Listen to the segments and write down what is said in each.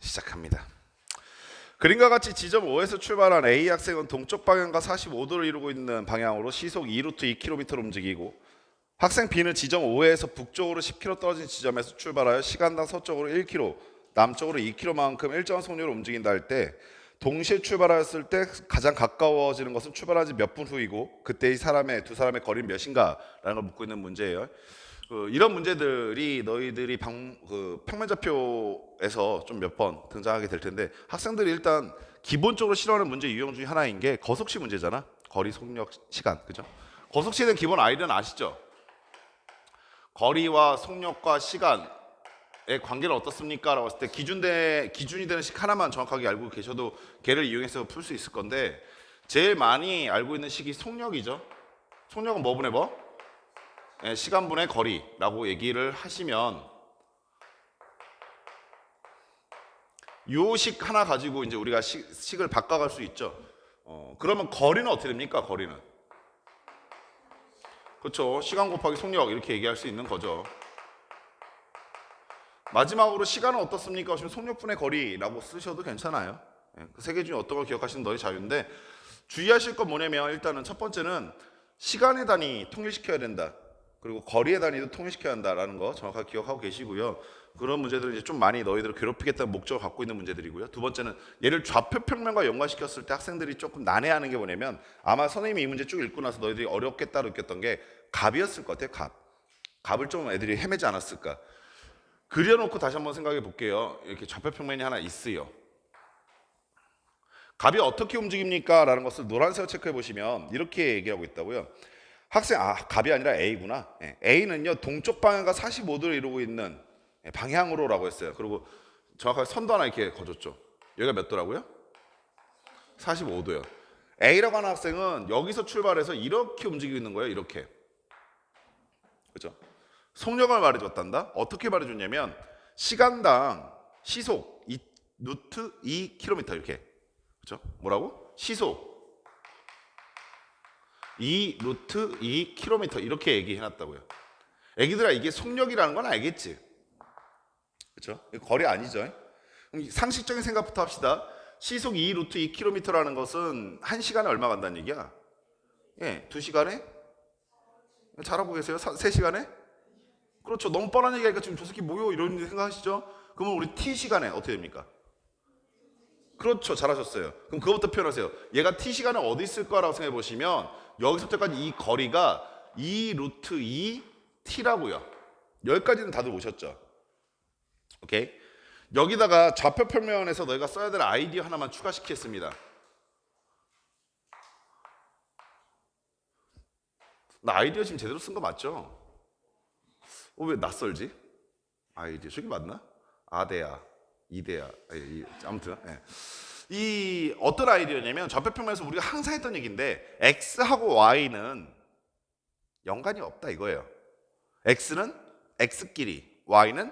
시작합니다. 그림과 같이 지점 O에서 출발한 A 학생은 동쪽 방향과 45도를 이루고 있는 방향으로 시속 2루트 2km를 움직이고, 학생 B는 지점 O에서 북쪽으로 10km 떨어진 지점에서 출발하여 시간당 서쪽으로 1km, 남쪽으로 2km만큼 일정한 속력으로 움직인다 할 때, 동시에 출발하였을 때 가장 가까워지는 것은 출발한 지 몇 분 후이고 그때 두 사람의 거리는 몇인가라는 걸 묻고 있는 문제예요. 이런 문제들이 너희들이 평면좌표에서 좀 몇 번 등장하게 될 텐데, 학생들이 일단 기본적으로 싫어하는 문제 유형 중에 하나인 게 거속시 문제잖아. 거리, 속력, 시간, 그죠? 거속시에 대한 기본 아이디어는 아시죠? 거리와 속력과 시간의 관계는 어떻습니까? 라고 했을 때 기준이 되는 식 하나만 정확하게 알고 계셔도 걔를 이용해서 풀 수 있을 건데, 제일 많이 알고 있는 식이 속력이죠. 속력은 뭐 분의 뭐? 시간분의 거리라고 얘기를 하시면, 요 식 하나 가지고 이제 우리가 식을 바꿔갈 수 있죠. 그러면 거리는 어떻게 됩니까? 거리는 그렇죠. 시간 곱하기 속력 이렇게 얘기할 수 있는 거죠. 마지막으로 시간은 어떻습니까? 하시면 속력분의 거리라고 쓰셔도 괜찮아요. 그 세 개 중에 어떤 걸 기억하시는 너희 자유인데, 주의하실 건 뭐냐면, 일단은 첫 번째는 시간의 단위 통일시켜야 된다. 그리고 거리의 단위도 통일시켜야 한다라는 거 정확하게 기억하고 계시고요. 그런 문제들은 이제 좀 많이 너희들을 괴롭히겠다는 목적을 갖고 있는 문제들이고요. 두 번째는 얘를 좌표 평면과 연관시켰을 때 학생들이 조금 난해하는 게 뭐냐면, 아마 선생님이 이 문제 쭉 읽고 나서 너희들이 어렵겠다 느꼈던 게 값이었을 것 같아요. 값을 좀 애들이 헤매지 않았을까. 그려놓고 다시 한번 생각해 볼게요. 이렇게 좌표 평면이 하나 있어요. 값이 어떻게 움직입니까? 라는 것을 노란색으로 체크해 보시면 이렇게 얘기하고 있다고요. 학생, 값이 아니라 A구나. A는요, 동쪽 방향과 45도를 이루고 있는 방향으로라고 했어요. 그리고 정확하게 선도 하나 이렇게 거줬죠. 여기가 몇 도라고요? 45도요. A라고 하는 학생은 여기서 출발해서 이렇게 움직이고 있는 거예요. 이렇게. 그죠? 속력을 말해줬단다. 어떻게 말해줬냐면, 시간당 시속 루트 2km 이렇게. 그죠? 뭐라고? 시속 2루트 2km 이렇게 얘기해놨다고요. 애기들아, 이게 속력이라는 건 알겠지? 그렇죠? 거리 아니죠? 그럼 상식적인 생각부터 합시다. 시속 2루트 2km라는 것은 1시간에 얼마 간다는 얘기야? 2시간에? 잘하고 계세요? 3시간에? 그렇죠. 너무 뻔한 얘기하니까 지금 저 새끼 뭐요? 이런 생각하시죠? 그러면 우리 T시간에 어떻게 됩니까? 그렇죠. 잘하셨어요. 그럼 그것부터 표현하세요. 얘가 T시간에 어디 있을 거라고 생각해 보시면, 여기서부터까지 이 거리가 2루트 2T라고요. 여기까지는 다들 오셨죠? 오케이? 여기다가 좌표 평면에서 너희가 써야 될 아이디어 하나만 추가시키겠습니다. 나 아이디어 지금 제대로 쓴 거 맞죠? 왜 낯설지? 아이디어 저기 맞나? 아대야, 이대야, 아무튼 이 어떤 아이디어냐면, 좌표 평면에서 우리가 항상 했던 얘기인데, X하고 Y는 연관이 없다 이거예요. X는 X끼리, Y는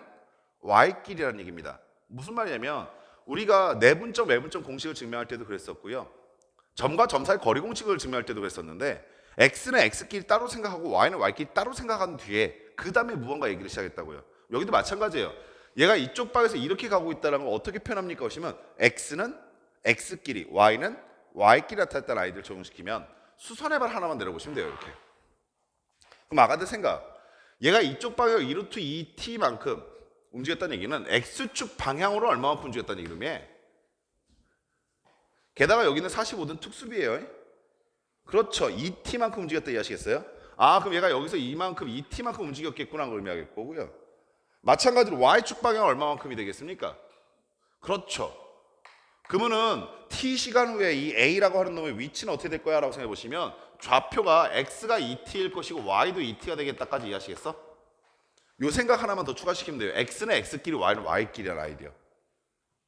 Y끼리라는 얘기입니다. 무슨 말이냐면, 우리가 내분점, 외분점 공식을 증명할 때도 그랬었고요. 점과 점 사이 거리 공식을 증명할 때도 그랬었는데, X는 X끼리 따로 생각하고 Y는 Y끼리 따로 생각한 뒤에 그 다음에 무언가 얘기를 시작했다고요. 여기도 마찬가지예요. 얘가 이쪽 방에서 이렇게 가고 있다는 걸 어떻게 표현합니까? 보시면 X는 X끼리, Y는 Y끼리 나타났다는 아이디어를 적용시키면 수선의 발 하나만 내려보시면 돼요. 이렇게. 그럼 아까들 생각, 얘가 이쪽 방향 2루트 2T만큼 움직였다는 얘기는 X축 방향으로 얼마만큼 움직였다는 얘기름에, 게다가 여기는 45도는 특수비예요. 그렇죠. 2T만큼 움직였다 이해하시겠어요? 그럼 얘가 여기서 이만큼 2T만큼 움직였겠구나 걸 의미하겠고요. 마찬가지로 Y축 방향 얼마만큼이 되겠습니까? 그렇죠. 그러면은 T시간 후에 이 A라고 하는 놈의 위치는 어떻게 될 거야? 라고 생각해 보시면, 좌표가 X가 2T일 것이고 Y도 2T가 되겠다까지 이해하시겠어? 요 생각 하나만 더 추가시키면 돼요. X는 X끼리, Y는 Y끼리라는 아이디어.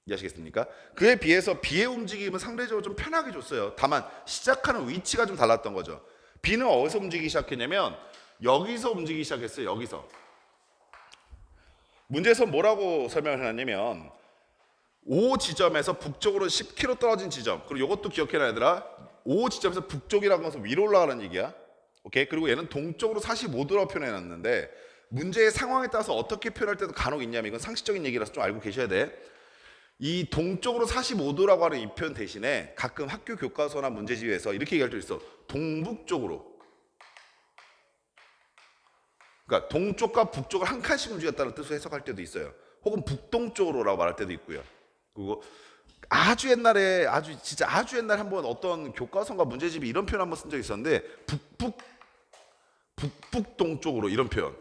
이해하시겠습니까? 그에 비해서 B의 움직임은 상대적으로 좀 편하게 줬어요. 다만 시작하는 위치가 좀 달랐던 거죠. B는 어디서 움직이기 시작했냐면, 여기서 움직이기 시작했어요. 여기서. 문제에서 뭐라고 설명을 해놨냐면, O 지점에서 북쪽으로 10km 떨어진 지점, 그리고 이것도 기억해놔야 되라. O 지점에서 북쪽이라는 것은 위로 올라가는 얘기야. 오케이? 그리고 얘는 동쪽으로 45도라고 표현해놨는데, 문제의 상황에 따라서 어떻게 표현할 때도 간혹 있냐면, 이건 상식적인 얘기라서 좀 알고 계셔야 돼. 이 동쪽으로 45도라고 하는 이 표현 대신에 가끔 학교 교과서나 문제집에서 이렇게 얘기할 때 있어. 동북쪽으로. 그러니까 동쪽과 북쪽을 한 칸씩 움직였다는 뜻으로 해석할 때도 있어요. 혹은 북동쪽으로라고 말할 때도 있고요. 그리고 아주 옛날에 진짜 아주 옛날에 한번 어떤 교과서가 문제집이 이런 표현 한번 쓴 적이 있었는데 북북동쪽으로 이런 표현.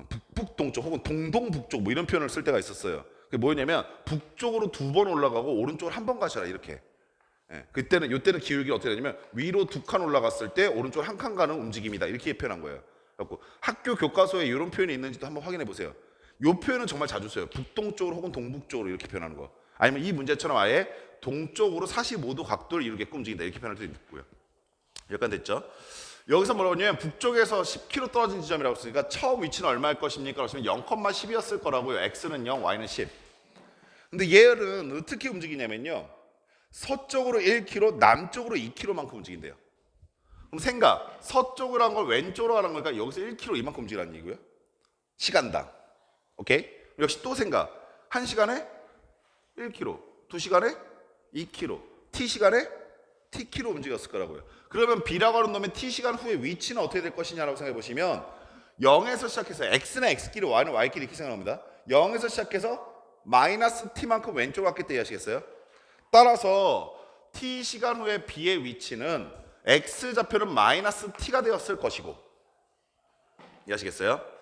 북북동쪽 혹은 동동북쪽 뭐 이런 표현을 쓸 때가 있었어요. 그게 뭐냐면 북쪽으로 2번 올라가고 오른쪽으로 1번 가셔라 이렇게. 그때는 요때는 기울기 어떻게 되냐면 위로 2칸 올라갔을 때 오른쪽 1칸 가는 움직임이다 이렇게 표현한 거예요. 그래서 학교 교과서에 이런 표현이 있는지도 한번 확인해 보세요. 이 표현은 정말 자주 써요. 북동쪽으로 혹은 동북쪽으로 이렇게 표현하는 거. 아니면 이 문제처럼 아예 동쪽으로 45도 각도를 이루게끔 움직인다 이렇게 표현할 때도 있고요. 여기까지 됐죠? 여기서 뭐라고 하냐면 북쪽에서 10km 떨어진 지점이라고 했으니까 처음 위치는 얼마일 것입니까? 그러시면 0,10이었을 거라고요. x는 0, y는 10. 근데 얘는 어떻게 움직이냐면요. 서쪽으로 1km, 남쪽으로 2km만큼 움직인대요. 그럼 생각, 서쪽으로 한 걸 왼쪽으로 가는 거니까 여기서 1km 이만큼 움직이라는 얘기고요. 시간당. 오케이? 역시 또 생각, 1시간에 1km, 2시간에 2km, t시간에 tkm 움직였을 거라고요. 그러면 b라고 하는 놈의 t시간 후에 위치는 어떻게 될 것이냐라고 생각해 보시면 0에서 시작해서 x는 x끼리 y는 y끼리 이렇게 생각합니다. 0에서 시작해서 마이너스 t만큼 왼쪽으로 갔기 때문에 이해하시겠어요? 따라서 t시간 후에 b의 위치는 x좌표는 마이너스 t가 되었을 것이고 이해하시겠어요?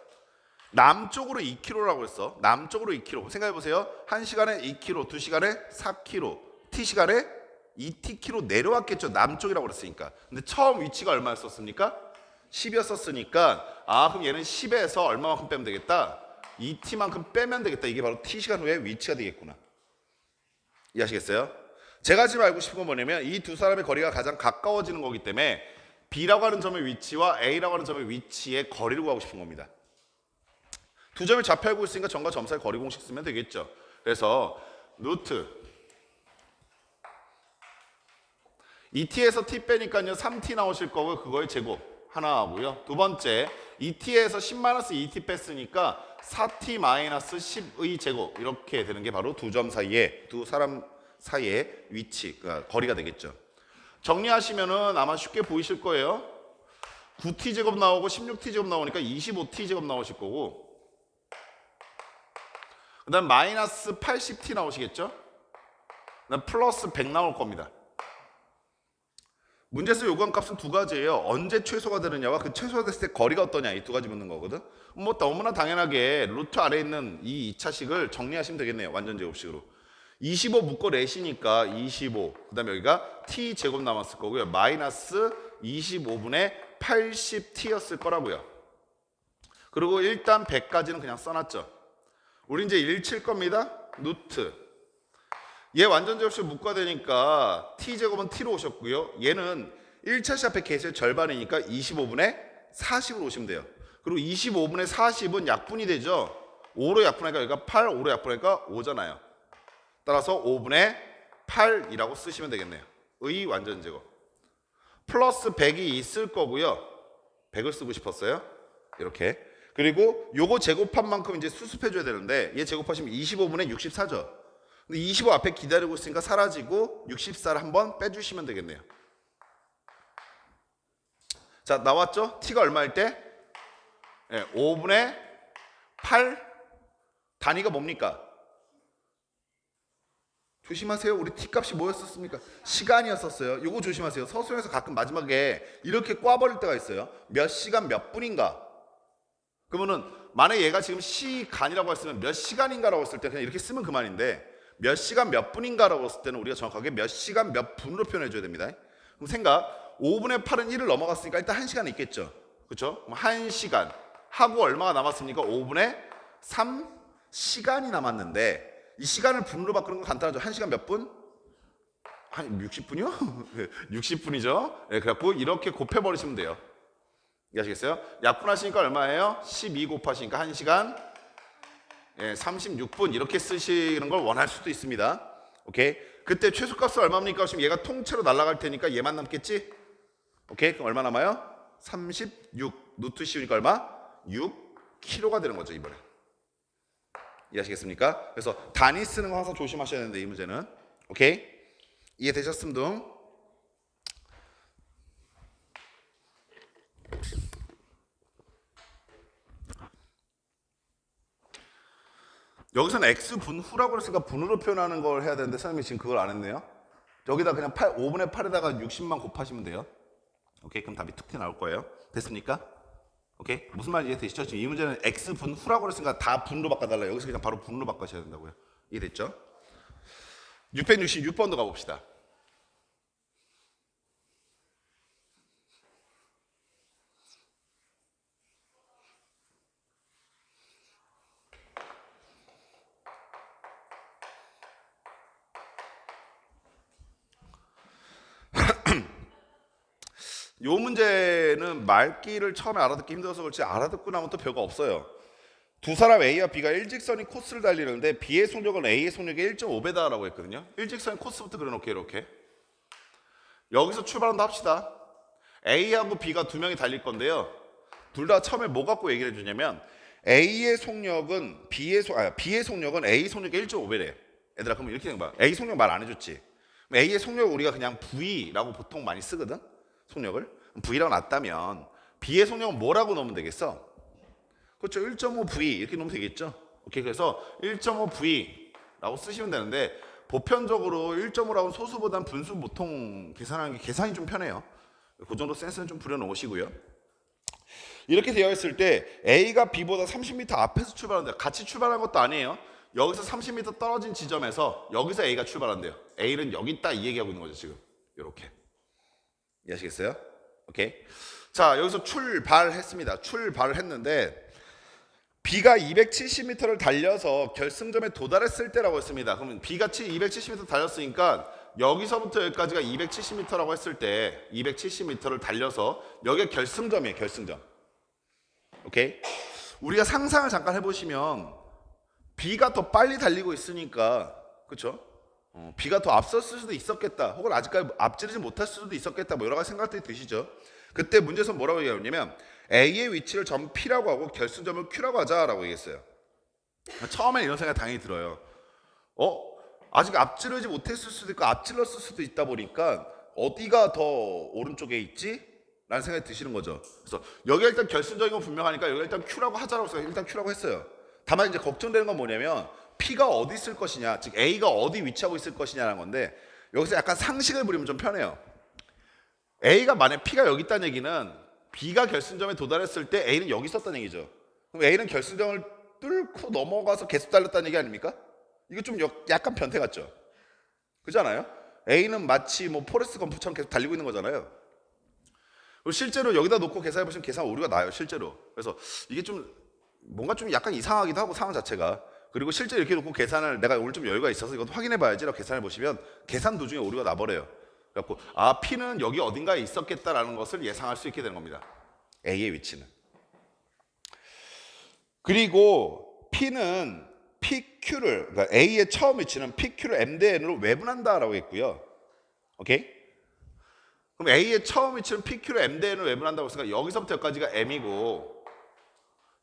남쪽으로 2km라고 했어. 남쪽으로 2km. 생각해 보세요. 1시간에 2km, 2시간에 4km, t시간에 2tkm 내려왔겠죠. 남쪽이라고 그랬으니까. 근데 처음 위치가 얼마였었습니까? 10이었으니까 그럼 얘는 10에서 얼마만큼 빼면 되겠다? 2t만큼 빼면 되겠다. 이게 바로 t시간 후에 위치가 되겠구나. 이해하시겠어요? 제가 지금 알고 싶은 건 뭐냐면 이 두 사람의 거리가 가장 가까워지는 거기 때문에 B라고 하는 점의 위치와 A라고 하는 점의 위치의 거리를 구하고 싶은 겁니다. 두 점이 좌표 알고 있으니까 점과 점 사이 거리 공식 쓰면 되겠죠. 그래서 루트 2t에서 t 빼니까요 3t 나오실 거고 그거의 제곱 하나 하고요. 두 번째 2t에서 10-2t 뺐으니까 4t-10의 제곱 이렇게 되는 게 바로 두 점 사이에 두 사람 사이의 위치, 그러니까 거리가 되겠죠. 정리하시면은 아마 쉽게 보이실 거예요. 9t 제곱 나오고 16t 제곱 나오니까 25t 제곱 나오실 거고 그 다음 마이너스 80t 나오시겠죠? 그 다음 플러스 100 나올 겁니다. 문제에서 요구한 값은 두 가지예요. 언제 최소가 되느냐와 그 최소가 됐을 때 거리가 어떠냐 이 두 가지 묻는 거거든. 뭐 너무나 당연하게 루트 아래에 있는 이 2차식을 정리하시면 되겠네요. 완전 제곱식으로. 25 묶어내시니까 25, 그 다음에 여기가 t 제곱 남았을 거고요. 마이너스 25분의 80t였을 거라고요. 그리고 일단 100까지는 그냥 써놨죠. 우리 이제 1 칠 겁니다. 루트. 얘 완전 제곱식 묶어내니까 t 제곱은 t로 오셨고요. 얘는 1차식 앞에 계수의 절반이니까 25분의 40으로 오시면 돼요. 그리고 25분의 40은 약분이 되죠. 5로 약분하니까 여기가 8, 5로 약분하니까 5잖아요. 따라서 5분의 8이라고 쓰시면 되겠네요. 의 완전 제곱. 플러스 100이 있을 거고요. 100을 쓰고 싶었어요. 이렇게. 그리고 요거 제곱한 만큼 이제 수습해줘야 되는데 얘 제곱하시면 25분의 64죠. 근데 25 앞에 기다리고 있으니까 사라지고 64를 한번 빼주시면 되겠네요. 자, 나왔죠? t가 얼마일 때? 네, 5분의 8 단위가 뭡니까? 조심하세요. 우리 t값이 뭐였었습니까? 시간이었었어요. 요거 조심하세요. 서술에서 가끔 마지막에 이렇게 꽈버릴 때가 있어요. 몇 시간 몇 분인가? 그러면은 만약에 얘가 지금 시간이라고 했으면 몇 시간인가라고 했을 때 그냥 이렇게 쓰면 그만인데 몇 시간 몇 분인가라고 했을 때는 우리가 정확하게 몇 시간 몇 분으로 표현해 줘야 됩니다. 그럼 생각 5분의 8은 1을 넘어갔으니까 일단 1시간 있겠죠. 그렇죠? 그럼 1시간 하고 얼마가 남았습니까? 5분의 3시간이 남았는데 이 시간을 분으로 바꾸는 건 간단하죠. 1시간 몇 분? 한 60분이요? 60분이죠. 네, 그래갖고 이렇게 곱해버리시면 돼요. 이해하시겠어요? 약분하시니까 얼마예요? 12 곱하시니까 1시간 36분 이렇게 쓰시는 걸 원할 수도 있습니다. 오케이? 그때 최소값은 얼마입니까? 지금 얘가 통째로 날아갈 테니까 얘만 남겠지? 오케이? 그럼 얼마 남아요? 36. 루트 씌우니까 얼마? 6kg가 되는 거죠, 이번에. 이해하시겠습니까? 그래서 단위 쓰는 거 항상 조심하셔야 되는데 이 문제는. 오케이? 이해되셨음둥? 여기서는 x 분후라고 했으니까 분후로 표현하는 걸 해야 되는데 선생님이 지금 그걸 안 했네요. 여기다 그냥 5분의 8에다가 60만 곱하시면 돼요. 오케이? 그럼 답이 툭 튀어 나올 거예요. 됐습니까? 오케이? 무슨 말인지 이해되시죠? 지금 이 문제는 x 분후라고 했으니까 다 분으로 바꿔달라. 여기서 그냥 바로 분으로 바꿔셔야 된다고요. 이해됐죠? 666번도 가봅시다. 요 문제는 말귀를 처음에 알아듣기 힘들어서 그렇지 알아듣고 나면 또 별거 없어요. 두 사람 A와 B가 일직선이 코스를 달리는데 B의 속력은 A의 속력의 1.5배다라고 했거든요. 일직선 코스부터 그려놓게 이렇게. 여기서 출발한다 합시다. A하고 B가 두 명이 달릴 건데요. 둘 다 처음에 뭐 갖고 얘기를 해주냐면 A의 속력은 B의 속력은 A 속력의 1.5배래. 얘들아 그럼 이렇게 생각해봐. A 속력 말 안 해줬지. A의 속력을 우리가 그냥 V라고 보통 많이 쓰거든. 속력을 V라고 놨다면 B의 속력은 뭐라고 넣으면 되겠어? 그렇죠. 1.5V 이렇게 넣으면 되겠죠. 오케이. 그래서 1.5V라고 쓰시면 되는데 보편적으로 1.5라고 소수보단 분수 보통 계산하는 게 계산이 좀 편해요. 그 정도 센스는 좀 부려놓으시고요. 이렇게 되어 있을 때 A가 B보다 30m 앞에서 출발한대요. 같이 출발한 것도 아니에요. 여기서 30m 떨어진 지점에서 여기서 A가 출발한대요. A는 여기 있다 이 얘기하고 있는 거죠 지금. 이렇게. 이해하시겠어요? 오케이. 자 여기서 출발했습니다. 출발을 했는데 B가 270m를 달려서 결승점에 도달했을 때라고 했습니다. 그러면 B가 270m 달렸으니까 여기서부터 여기까지가 270m라고 했을 때 270m를 달려서 여기가 결승점이에요. 결승점. 오케이? 우리가 상상을 잠깐 해보시면 B가 더 빨리 달리고 있으니까 그렇죠? B가 더 앞섰을 수도 있었겠다. 혹은 아직까지 앞지르지 못했을 수도 있었겠다. 뭐 여러 가지 생각들이 드시죠. 그때 문제에서 뭐라고 얘기하냐면 A의 위치를 점 P라고 하고 결승점을 Q라고 하자라고 얘기했어요. 처음엔 이런 생각이 당연히 들어요. 아직 앞지르지 못했을 수도 있고 앞질렀을 수도 있다 보니까 어디가 더 오른쪽에 있지? 라는 생각이 드시는 거죠. 그래서 여기가 일단 결승적인 건 분명하니까 여기가 일단 Q라고 하자라고 해서 일단 Q라고 했어요. 다만 이제 걱정되는 건 뭐냐면 P가 어디 있을 것이냐, 즉 A가 어디 위치하고 있을 것이냐라는 건데 여기서 약간 상식을 부리면 좀 편해요. A가 만약 P가 여기 있다는 얘기는 B가 결승점에 도달했을 때 A는 여기 있었다는 얘기죠. 그럼 A는 결승점을 뚫고 넘어가서 계속 달렸다는 얘기 아닙니까? 이거 좀 약간 변태 같죠? 그렇잖아요? A는 마치 뭐 포레스트 검프처럼 계속 달리고 있는 거잖아요. 그리고 실제로 여기다 놓고 계산해보시면 계산 오류가 나요, 실제로. 그래서 이게 좀 뭔가 좀 약간 이상하기도 하고 상황 자체가. 그리고 실제 이렇게 놓고 계산을 내가 오늘 좀 여유가 있어서 이것도 확인해봐야지라고 계산해보시면 계산 도중에 오류가 나버려요. 그래갖고 P는 여기 어딘가에 있었겠다라는 것을 예상할 수 있게 되는 겁니다. A의 위치는. 그리고 P는 PQ를 그러니까 A의 처음 위치는 PQ를 M 대 N으로 외분한다라고 했고요. 오케이? 그럼 A의 처음 위치는 PQ를 M 대 N으로 외분한다고 했으니까 여기서부터 여기까지가 M이고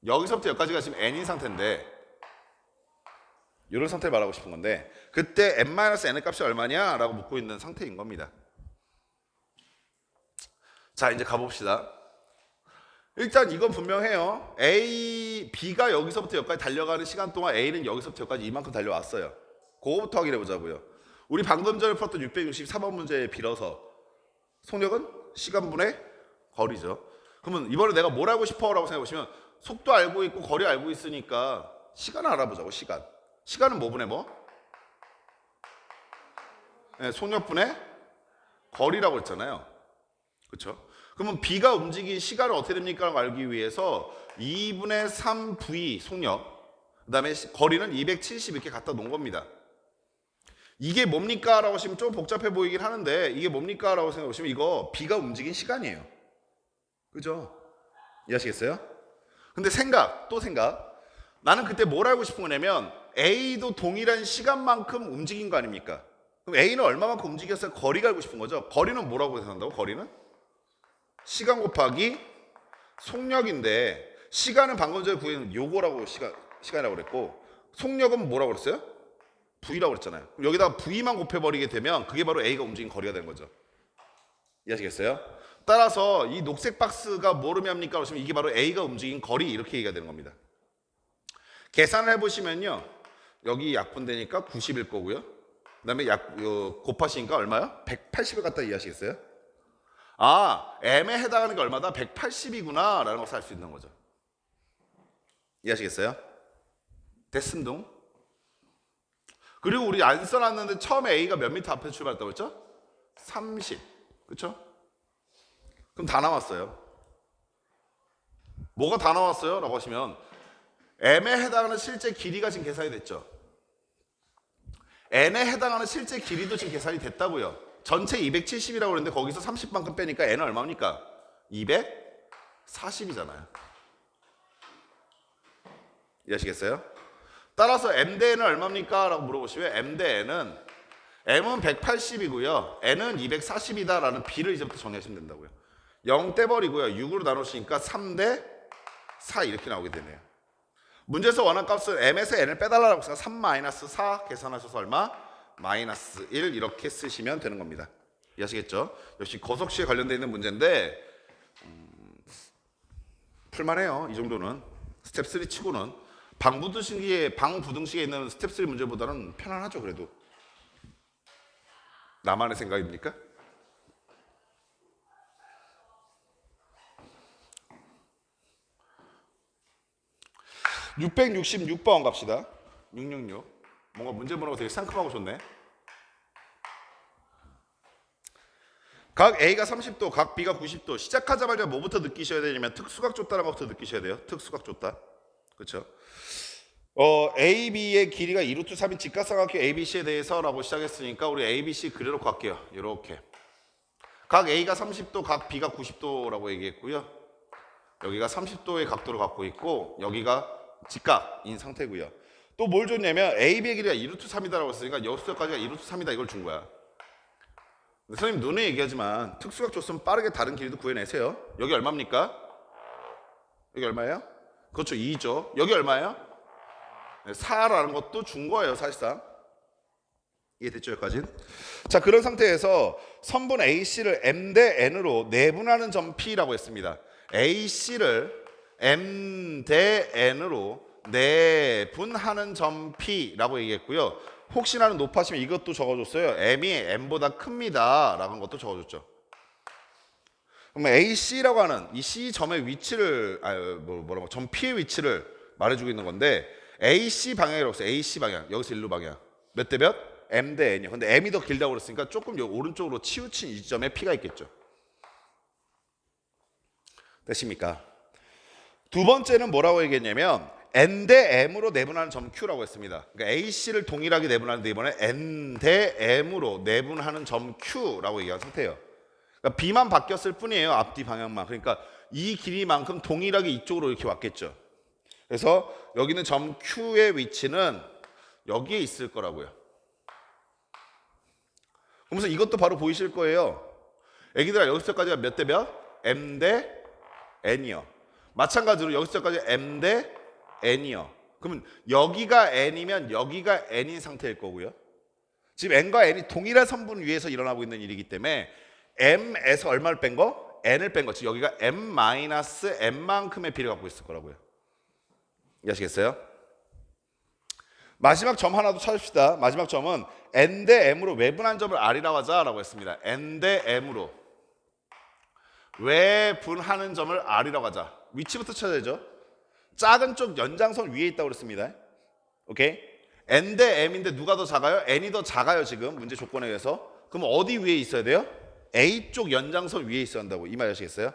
여기서부터 여기까지가 지금 N인 상태인데 이런 상태를 말하고 싶은 건데 그때 n-n의 값이 얼마냐? 라고 묻고 있는 상태인 겁니다. 자 이제 가봅시다. 일단 이건 분명해요. B가 여기서부터 여기까지 달려가는 시간 동안 A는 여기서부터 여기까지 이만큼 달려왔어요. 그거부터 확인해 보자고요. 우리 방금 전에 풀었던 664번 문제에 빌어서 속력은 시간분의 거리죠. 그러면 이번에 내가 뭘 알고 싶어? 라고 생각해 보시면 속도 알고 있고 거리 알고 있으니까 시간을 알아보자고. 시간은 뭐 분의 뭐? 네, 속력분의 거리라고 했잖아요. 그렇죠? 그러면 B가 움직인 시간을 어떻게 됩니까? 라고 알기 위해서 2분의 3V 속력 그 다음에 거리는 270 이렇게 갖다 놓은 겁니다. 이게 뭡니까? 라고 하시면 좀 복잡해 보이긴 하는데 이게 뭡니까? 라고 생각해 보시면 이거 B가 움직인 시간이에요. 그죠? 이해하시겠어요? 근데 생각 나는 그때 뭘 알고 싶은 거냐면 A도 동일한 시간만큼 움직인 거 아닙니까? 그럼 A는 얼마만큼 움직였어요? 거리가 알고 싶은 거죠. 거리는 뭐라고 계산한다고? 거리는? 시간 곱하기 속력인데 시간은 방금 전에 구한 요거라고 시간이라고 그랬고 속력은 뭐라고 그랬어요? V라고 그랬잖아요. 그럼 여기다가 V만 곱해버리게 되면 그게 바로 A가 움직인 거리가 되는 거죠. 이해하시겠어요? 따라서 이 녹색 박스가 뭐를 의미합니까? 그러시면 이게 바로 A가 움직인 거리 이렇게 얘기가 되는 겁니다. 계산을 해보시면요. 여기 약분되니까 90일 거고요. 그 다음에 곱하시니까 얼마요? 180을 갖다 이해하시겠어요? 아, M에 해당하는 게 얼마다? 180이구나 라는 것을 알 수 있는 거죠. 이해하시겠어요? 됐음둥. 그리고 우리 안 써놨는데 처음에 A가 몇 미터 앞에서 출발했다고 했죠? 30. 그쵸? 그럼 다 나왔어요. 뭐가 다 나왔어요? 라고 하시면 M에 해당하는 실제 길이가 지금 계산이 됐죠. N에 해당하는 실제 길이도 지금 계산이 됐다고요. 전체 270이라고 그랬는데 거기서 30만큼 빼니까 N은 얼마입니까? 240이잖아요. 이해하시겠어요? 따라서 M 대 N은 얼마입니까? 라고 물어보시면 M 대 N은 M은 180이고요. N은 240이다 라는 B를 이제부터 정리하시면 된다고요. 0 떼버리고요. 6으로 나누시니까 3 대 4 이렇게 나오게 되네요. 문제에서 원하는 값은 M에서 N을 빼달라고 해서 3-4 계산하셔서 얼마? -1 이렇게 쓰시면 되는 겁니다. 이해하시겠죠? 역시 거석시에 관련되어 있는 문제인데 풀만해요. 이 정도는 스텝 3 치고는 방부등식에 있는 스텝 3 문제보다는 편안하죠. 그래도 나만의 생각입니까? (666번) 갑시다. 666 뭔가 문제 문화가 되게 상큼하고 좋네. 각 A가 30도, 각 B가 90도. 시작하자마자 뭐부터 느끼셔야 되냐면 특수각 줬다는 것부터 느끼셔야 돼요. 특수각 줬다. 그렇죠? A, B의 길이가 2루트 3인 직각삼각형 A, B, C에 대해서라고 시작했으니까 우리 A, B, C 그려놓고 갈게요. 이렇게. 각 A가 30도, 각 B가 90도라고 얘기했고요. 여기가 30도의 각도를 갖고 있고 여기가 직각인 상태고요. 또 뭘 줬냐면 A, B의 길이가 2루트 3이다라고 했으니까 여기서까지가 2루트 3이다 이걸 준 거야. 선생님 눈에 얘기하지만 특수각 줬으면 빠르게 다른 길이도 구해내세요. 여기 얼마입니까? 여기 얼마예요? 그렇죠, 2죠. 여기 얼마예요? 4라는 것도 준 거예요, 사실상. 이해됐죠, 여기까지? 자, 그런 상태에서 선분 AC를 M 대 N으로 내분하는 점 P라고 했습니다. AC를 M 대 N으로 내분하는 점 P라고 얘기했고요. 혹시나 높아지면 이것도 적어줬어요. M이 M보다 큽니다 라는 것도 적어줬죠. 그러면 AC라고 하는 이 C 점의 위치를 점 P의 위치를 말해주고 있는 건데 AC 방향이라고 했어요. AC 방향. 여기서 일로 방향. 몇 대 몇? M 대 N이요. 근데 M이 더 길다고 그랬으니까 조금 오른쪽으로 치우친 이 점에 P가 있겠죠. 되십니까? 두 번째는 뭐라고 얘기했냐면 N 대 M으로 내분하는 점 Q라고 했습니다. 그러니까 AC를 동일하게 내분하는데 이번에 N 대 M으로 내분하는 점 Q라고 얘기한 상태예요. 그러니까 B만 바뀌었을 뿐이에요. 앞뒤 방향만. 그러니까 이 길이만큼 동일하게 이쪽으로 이렇게 왔겠죠. 그래서 여기는 점 Q의 위치는 여기에 있을 거라고요. 그러면서 이것도 바로 보이실 거예요. 애기들아 여기서까지가 몇 대 몇? M 대 N이요. 마찬가지로 여기서까지 M 대 N이요. 그러면 여기가 N이면 여기가 N인 상태일 거고요. 지금 N과 N이 동일한 선분 위에서 일어나고 있는 일이기 때문에 M에서 얼마를 뺀 거? N을 뺀 거. 즉 여기가 M-N만큼의 비를 갖고 있을 거라고요. 이해하시겠어요? 마지막 점 하나 더 찾읍시다. 마지막 점은 N 대 M으로 외분한 점을 R이라고 하자라고 했습니다. N 대 M으로 외분하는 점을 R이라고 하자. 위치부터 찾아야죠. 작은 쪽 연장선 위에 있다고 그랬습니다. 오케이? N 대 M인데 누가 더 작아요? N이 더 작아요 지금 문제 조건에 의해서. 그럼 어디 위에 있어야 돼요? A 쪽 연장선 위에 있어야 한다고. 이 말 아시겠어요?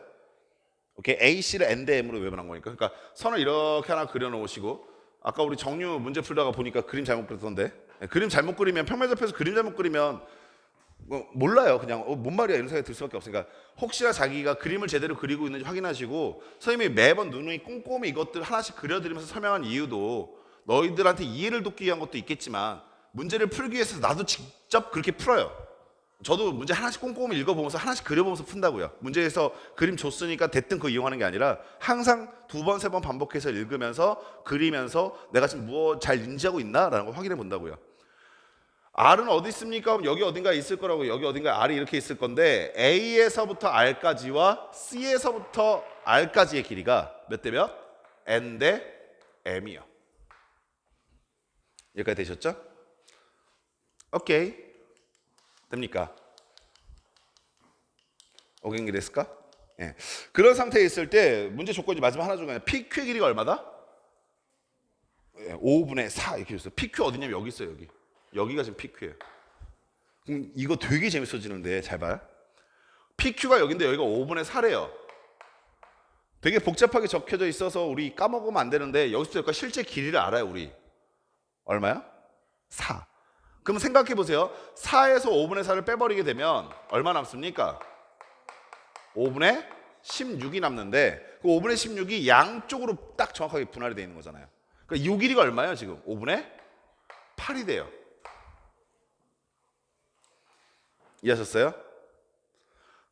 오케이? AC를 N 대 M으로 외분한 거니까. 그러니까 선을 이렇게 하나 그려놓으시고 아까 우리 정유 문제 풀다가 보니까 그림 잘못 그렸던데 그림 잘못 그리면 평면접해서 그림 잘못 그리면 몰라요. 그냥 뭔 말이야 이런 생각이 들 수밖에 없으니까 혹시나 자기가 그림을 제대로 그리고 있는지 확인하시고 선생님이 매번 눈이 꼼꼼히 이것들 하나씩 그려드리면서 설명한 이유도 너희들한테 이해를 돕기 위한 것도 있겠지만 문제를 풀기 위해서 나도 직접 그렇게 풀어요. 저도 문제 하나씩 꼼꼼히 읽어보면서 하나씩 그려보면서 푼다고요. 문제에서 그림 줬으니까 대뜸 그거 이용하는 게 아니라 항상 2번, 3번 반복해서 읽으면서 그리면서 내가 지금 뭐 잘 인지하고 있나라는 걸 확인해 본다고요. R은 어디 있습니까? 여기 어딘가에 있을 거라고. 여기 어딘가에 R이 이렇게 있을 건데 A에서부터 R까지와 C에서부터 R까지의 길이가 몇 대 몇? N 대 M이요. 여기까지 되셨죠? 오케이. 됩니까? 오겐기 데스까? 예. 그런 상태에 있을 때 문제 조건이 마지막 하나 중에 PQ의 길이가 얼마다? 예, 5분의 4 이렇게 줬어요. PQ 어디냐면 여기 있어요. 여기가 지금 PQ예요. 그럼 이거 되게 재밌어지는데 잘 봐요. PQ가 여기인데 여기가 5분의 4래요. 되게 복잡하게 적혀져 있어서 우리 까먹으면 안 되는데 여기서 여기까지 실제 길이를 알아요. 우리 얼마야? 4. 그럼 생각해 보세요. 4에서 5분의 4를 빼버리게 되면 얼마 남습니까? 5분의 16이 남는데 그 5분의 16이 양쪽으로 딱 정확하게 분할이 되어 있는 거잖아요. 그러니까 이 길이가 얼마예요 지금? 5분의 8이 돼요. 이해하셨어요?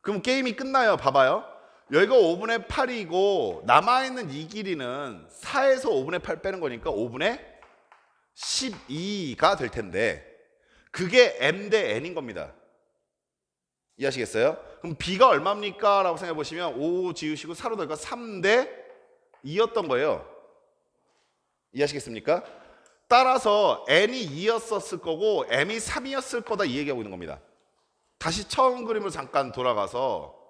그럼 게임이 끝나요. 봐봐요. 여기가 5분의 8이고 남아있는 이 길이는 4에서 5분의 8 빼는 거니까 5분의 12가 될 텐데 그게 M 대 N인 겁니다. 이해하시겠어요? 그럼 B가 얼마입니까? 라고 생각해 보시면 5 지우시고 4로 더니까 3 대 2였던 거예요. 이해하시겠습니까? 따라서 N이 2였었을 거고 M이 3이었을 거다 이 얘기하고 있는 겁니다. 다시 처음 그림으로 잠깐 돌아가서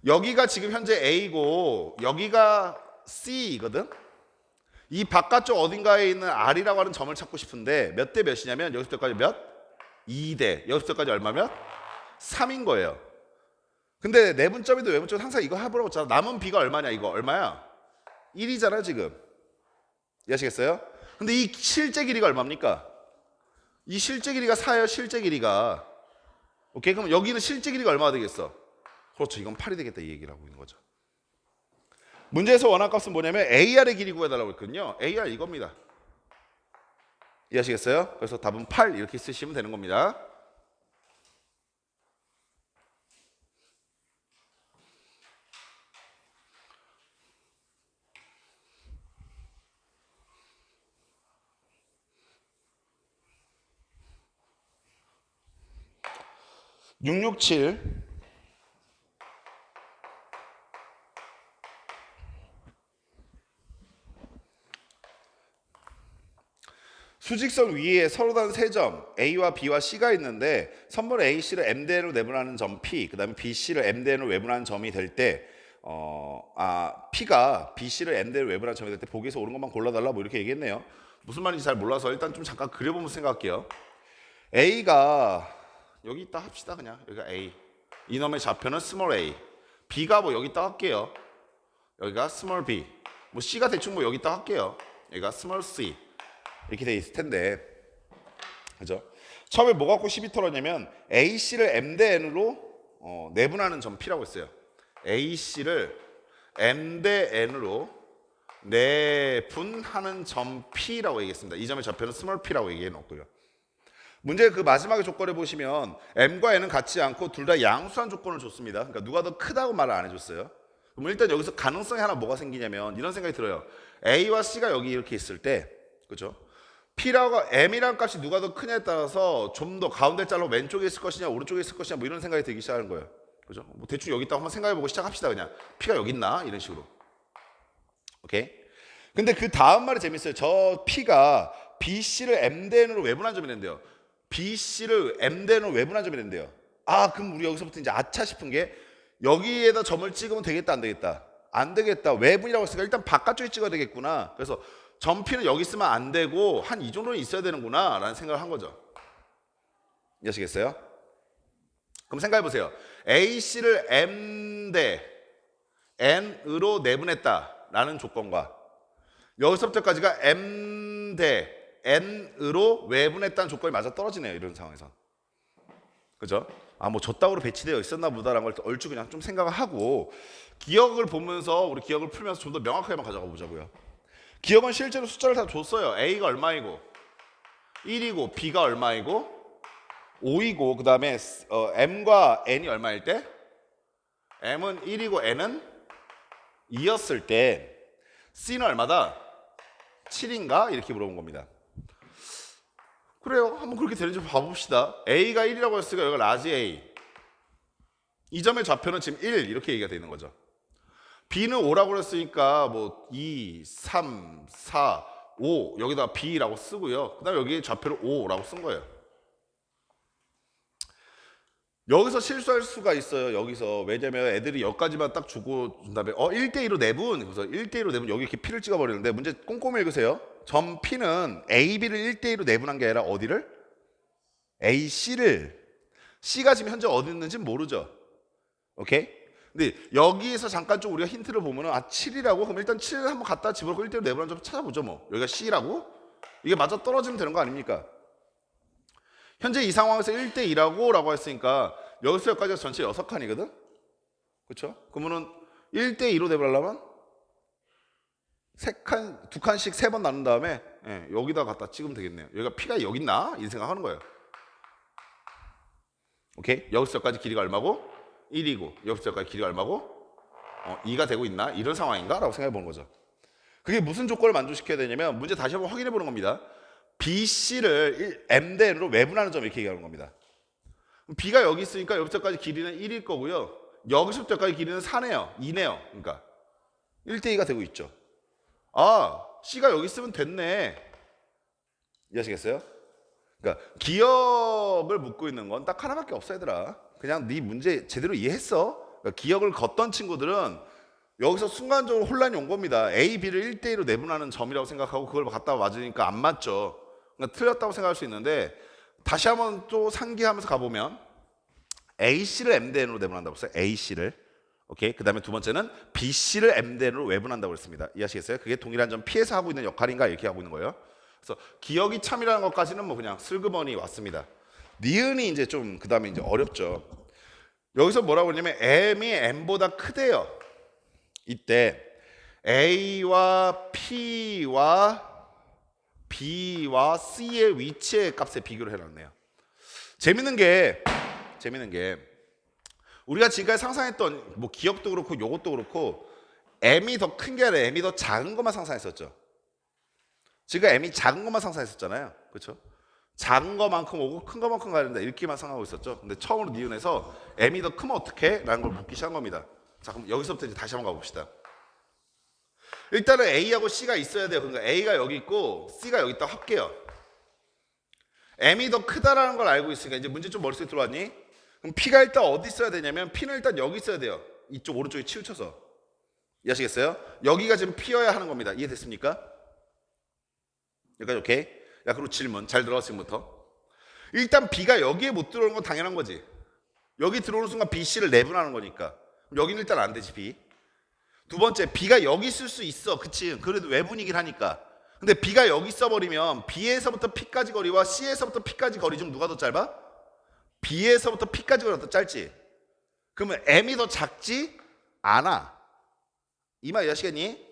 여기가 지금 현재 A고 여기가 C이거든. 이 바깥쪽 어딘가에 있는 R이라고 하는 점을 찾고 싶은데 몇 대 몇이냐면 여기서부터까지 몇? 2대. 여기서부터까지 얼마 몇? 3인 거예요. 근데 내분점이든 외분점이든 항상 이거 해보라고 했잖아. 남은 B가 얼마냐 이거 얼마야? 1이잖아 지금. 이해하시겠어요? 근데 이 실제 길이가 얼마입니까? 이 실제 길이가 4예요. 실제 길이가. 오케이? 그럼 여기는 실제 길이가 얼마가 되겠어? 그렇죠. 이건 8이 되겠다 이 얘기를 하고 있는 거죠. 문제에서 원한 값은 뭐냐면 AR의 길이 구해달라고 했거든요. AR 이겁니다. 이해하시겠어요? 그래서 답은 8 이렇게 쓰시면 되는 겁니다. (667) 수직선 위에 서로 다른 세 점 A와 B와 C가 있는데 선분 AC를 M대N으로 내분하는 점 P 그 다음에 BC를 M대N으로 외분하는 점이 될 때 P가 BC를 M대N으로 외분하는 점이 될 때 보기에서 옳은 것만 골라달라 뭐 이렇게 얘기했네요. 무슨 말인지 잘 몰라서 일단 좀 잠깐 그려보면서 생각할게요. A가 여기 있다 합시다. 그냥 여기가 A 이놈의 좌표는 스몰 a B가 뭐 여기 있다 할게요. 여기가 스몰 b 뭐 C가 대충 뭐 여기 있다 할게요. 여기가 스몰 c 이렇게 돼 있을 텐데 그죠? 처음에 뭐 갖고 시비 털었냐면 AC를 M 대 N으로 내분하는 점 P라고 했어요. AC를 M 대 N으로 내분하는 점 P라고 얘기했습니다. 이 점의 좌표는 스몰 p라고 얘기해 놓고요. 문제 그 마지막에 조건을 보시면 M과 N은 같지 않고 둘 다 양수한 조건을 줬습니다. 그러니까 누가 더 크다고 말을 안 해줬어요. 그럼 일단 여기서 가능성이 하나 뭐가 생기냐면 이런 생각이 들어요. A와 C가 여기 이렇게 있을 때 그죠? P라고 M이라는 값이 누가 더 크냐에 따라서 좀 더 가운데 잘라 왼쪽에 있을 것이냐 오른쪽에 있을 것이냐 뭐 이런 생각이 들기 시작하는 거예요. 그죠? 뭐 대충 여기 있다고 한번 생각해보고 시작합시다. 그냥 P가 여기 있나 이런 식으로. 오케이? 근데 그 다음 말이 재밌어요. 저 P가 BC를 M 대 N으로 외분한 점이 된대요. BC를 M 대 N으로 외분한 점이 된대요. 그럼 우리 여기서부터 이제 아차 싶은 게 여기에다 점을 찍으면 되겠다 안 되겠다? 안 되겠다. 외분이라고 했으니까 일단 바깥쪽에 찍어야 되겠구나. 그래서 점 P는 여기 있으면 안 되고 한 이 정도는 있어야 되는구나 라는 생각을 한 거죠. 이해하시겠어요? 그럼 생각해 보세요. AC를 M 대 N으로 내분했다 라는 조건과 여기서부터까지가 M 대 N으로 외분했다는 조건이 맞아 떨어지네요. 이런 상황에서. 그죠? 뭐 저따구로 배치되어 있었나 보다라는 걸 얼추 그냥 좀 생각을 하고 기억을 보면서 우리 기억을 풀면서 좀 더 명확하게만 가져가 보자고요. 기억은 실제로 숫자를 다 줬어요. A가 얼마이고 1이고 B가 얼마이고 5이고 그 다음에 M과 N이 얼마일 때? M은 1이고 N은 2였을 때 C는 얼마다? 7인가? 이렇게 물어본 겁니다. 그래요. 한번 그렇게 되는지 봐봅시다. A가 1이라고 했으니까 여기가 라지 A. 이 점의 좌표는 지금 1 이렇게 얘기가 되는 거죠. B는 5라고 했으니까 뭐 2, 3, 4, 5 여기다가 B라고 쓰고요. 그 다음에 여기 좌표를 5라고 쓴 거예요. 여기서 실수할 수가 있어요. 여기서 왜냐면 애들이 여기까지만 딱 주고 준 다음에 1대2로 내분 그래서 1대2로 내분 여기 이렇게 P를 찍어버리는데 문제 꼼꼼히 읽으세요. 점 P는 A, B를 1대2로 내분한 게 아니라 어디를? A, C를 C가 지금 현재 어디 있는지 모르죠. 오케이? 근데 여기에서 잠깐 좀 우리가 힌트를 보면은 7이라고 그럼 일단 7을 한번 갖다 집어넣고 1대1로 내분한 점 찾아보죠 뭐. 여기가 C라고? 이게 맞아 떨어지면 되는 거 아닙니까? 현재 이 상황에서 1대2라고 라고 했으니까 여기서 여기까지가 전체 6칸이거든? 그렇죠? 그러면은 1대2로 내보려면 3칸, 2칸씩 3번 나눈 다음에 여기다 갖다 찍으면 되겠네요. 여기가 P가 여기 있나? 이 생각하는 거예요. 오케이? 여기서 여기까지 길이가 얼마고? 1이고 여기서 여기까지 길이가 얼마고? 2가 되고 있나? 이런 상황인가? 라고 생각해 보는 거죠. 그게 무슨 조건을 만족시켜야 되냐면 문제 다시 한번 확인해 보는 겁니다. BC를 M대로 외분하는 점 이렇게 얘기하는 겁니다. B가 여기 있으니까 여기서까지 길이는 1일 거고요. 여기서부터 여기까지 길이는 4네요. 2네요. 그러니까 1대2가 되고 있죠. 아, C가 여기 있으면 됐네. 이해하시겠어요? 그러니까 기억을 묻고 있는 건 딱 하나밖에 없어 얘들아. 그냥 네 문제 제대로 이해했어. 그러니까 기억을 걷던 친구들은 여기서 순간적으로 혼란이 온 겁니다. A, B를 1대1로 내분하는 점이라고 생각하고 그걸 갖다 맞으니까 안 맞죠. 그러니까 틀렸다고 생각할 수 있는데 다시 한번 또 상기하면서 가보면 AC를 M대N으로 내분한다고 했어요. AC를. 오케이. 그 다음에 두 번째는 BC를 M대N으로 외분한다고 했습니다. 이해하시겠어요? 그게 동일한 점 P에서 하고 있는 역할인가 이렇게 하고 있는 거예요. 그래서 기억이 참이라는 것까지는 뭐 그냥 슬그머니 왔습니다. 니은이 이제 좀 그 다음에 이제 어렵죠. 여기서 뭐라고 했냐면 M이 N보다 크대요. 이때 A와 P와 B와 C의 위치의 값의 비교를 해놨네요. 재밌는 게 우리가 지금까지 상상했던 뭐 기억도 그렇고 요것도 그렇고 M이 더 큰 게 아니라 M이 더 작은 것만 상상했었죠. 지금 M이 작은 것만 상상했었잖아요. 그렇죠? 작은 것만큼 오고 큰 것만큼 가야 된다 이렇게만 상상하고 있었죠. 근데 처음으로 니은에서 M이 더 크면 어떡해? 라는 걸 묻기 시작한 겁니다. 자, 그럼 여기서부터 이제 다시 한번 가봅시다. 일단은 A하고 C가 있어야 돼요. 그러니까 A가 여기 있고 C가 여기 있다 할게요. M이 더 크다라는 걸 알고 있으니까 이제 문제 좀 머릿속에 들어왔니? 그럼 P가 일단 어디 있어야 되냐면 P는 일단 여기 있어야 돼요. 이쪽 오른쪽에 치우쳐서. 이해하시겠어요? 여기가 지금 P여야 하는 겁니다. 이해됐습니까? 여기까지 오케이? 야, 그리고 질문 잘 들어 지금부터. 일단 B가 여기에 못 들어오는 건 당연한 거지. 여기 들어오는 순간 B, C를 내분하는 거니까. 여기는 일단 안 되지 B. 두 번째, B가 여기 있을 수 있어. 그치? 그래도 외분이긴 하니까. 근데 B가 여기 있어버리면 B에서부터 P까지 거리와 C에서부터 P까지 거리 중 누가 더 짧아? B에서부터 P까지 거리가 더 짧지? 그러면 M이 더 작지 않아. 이 말 이해하시겠니?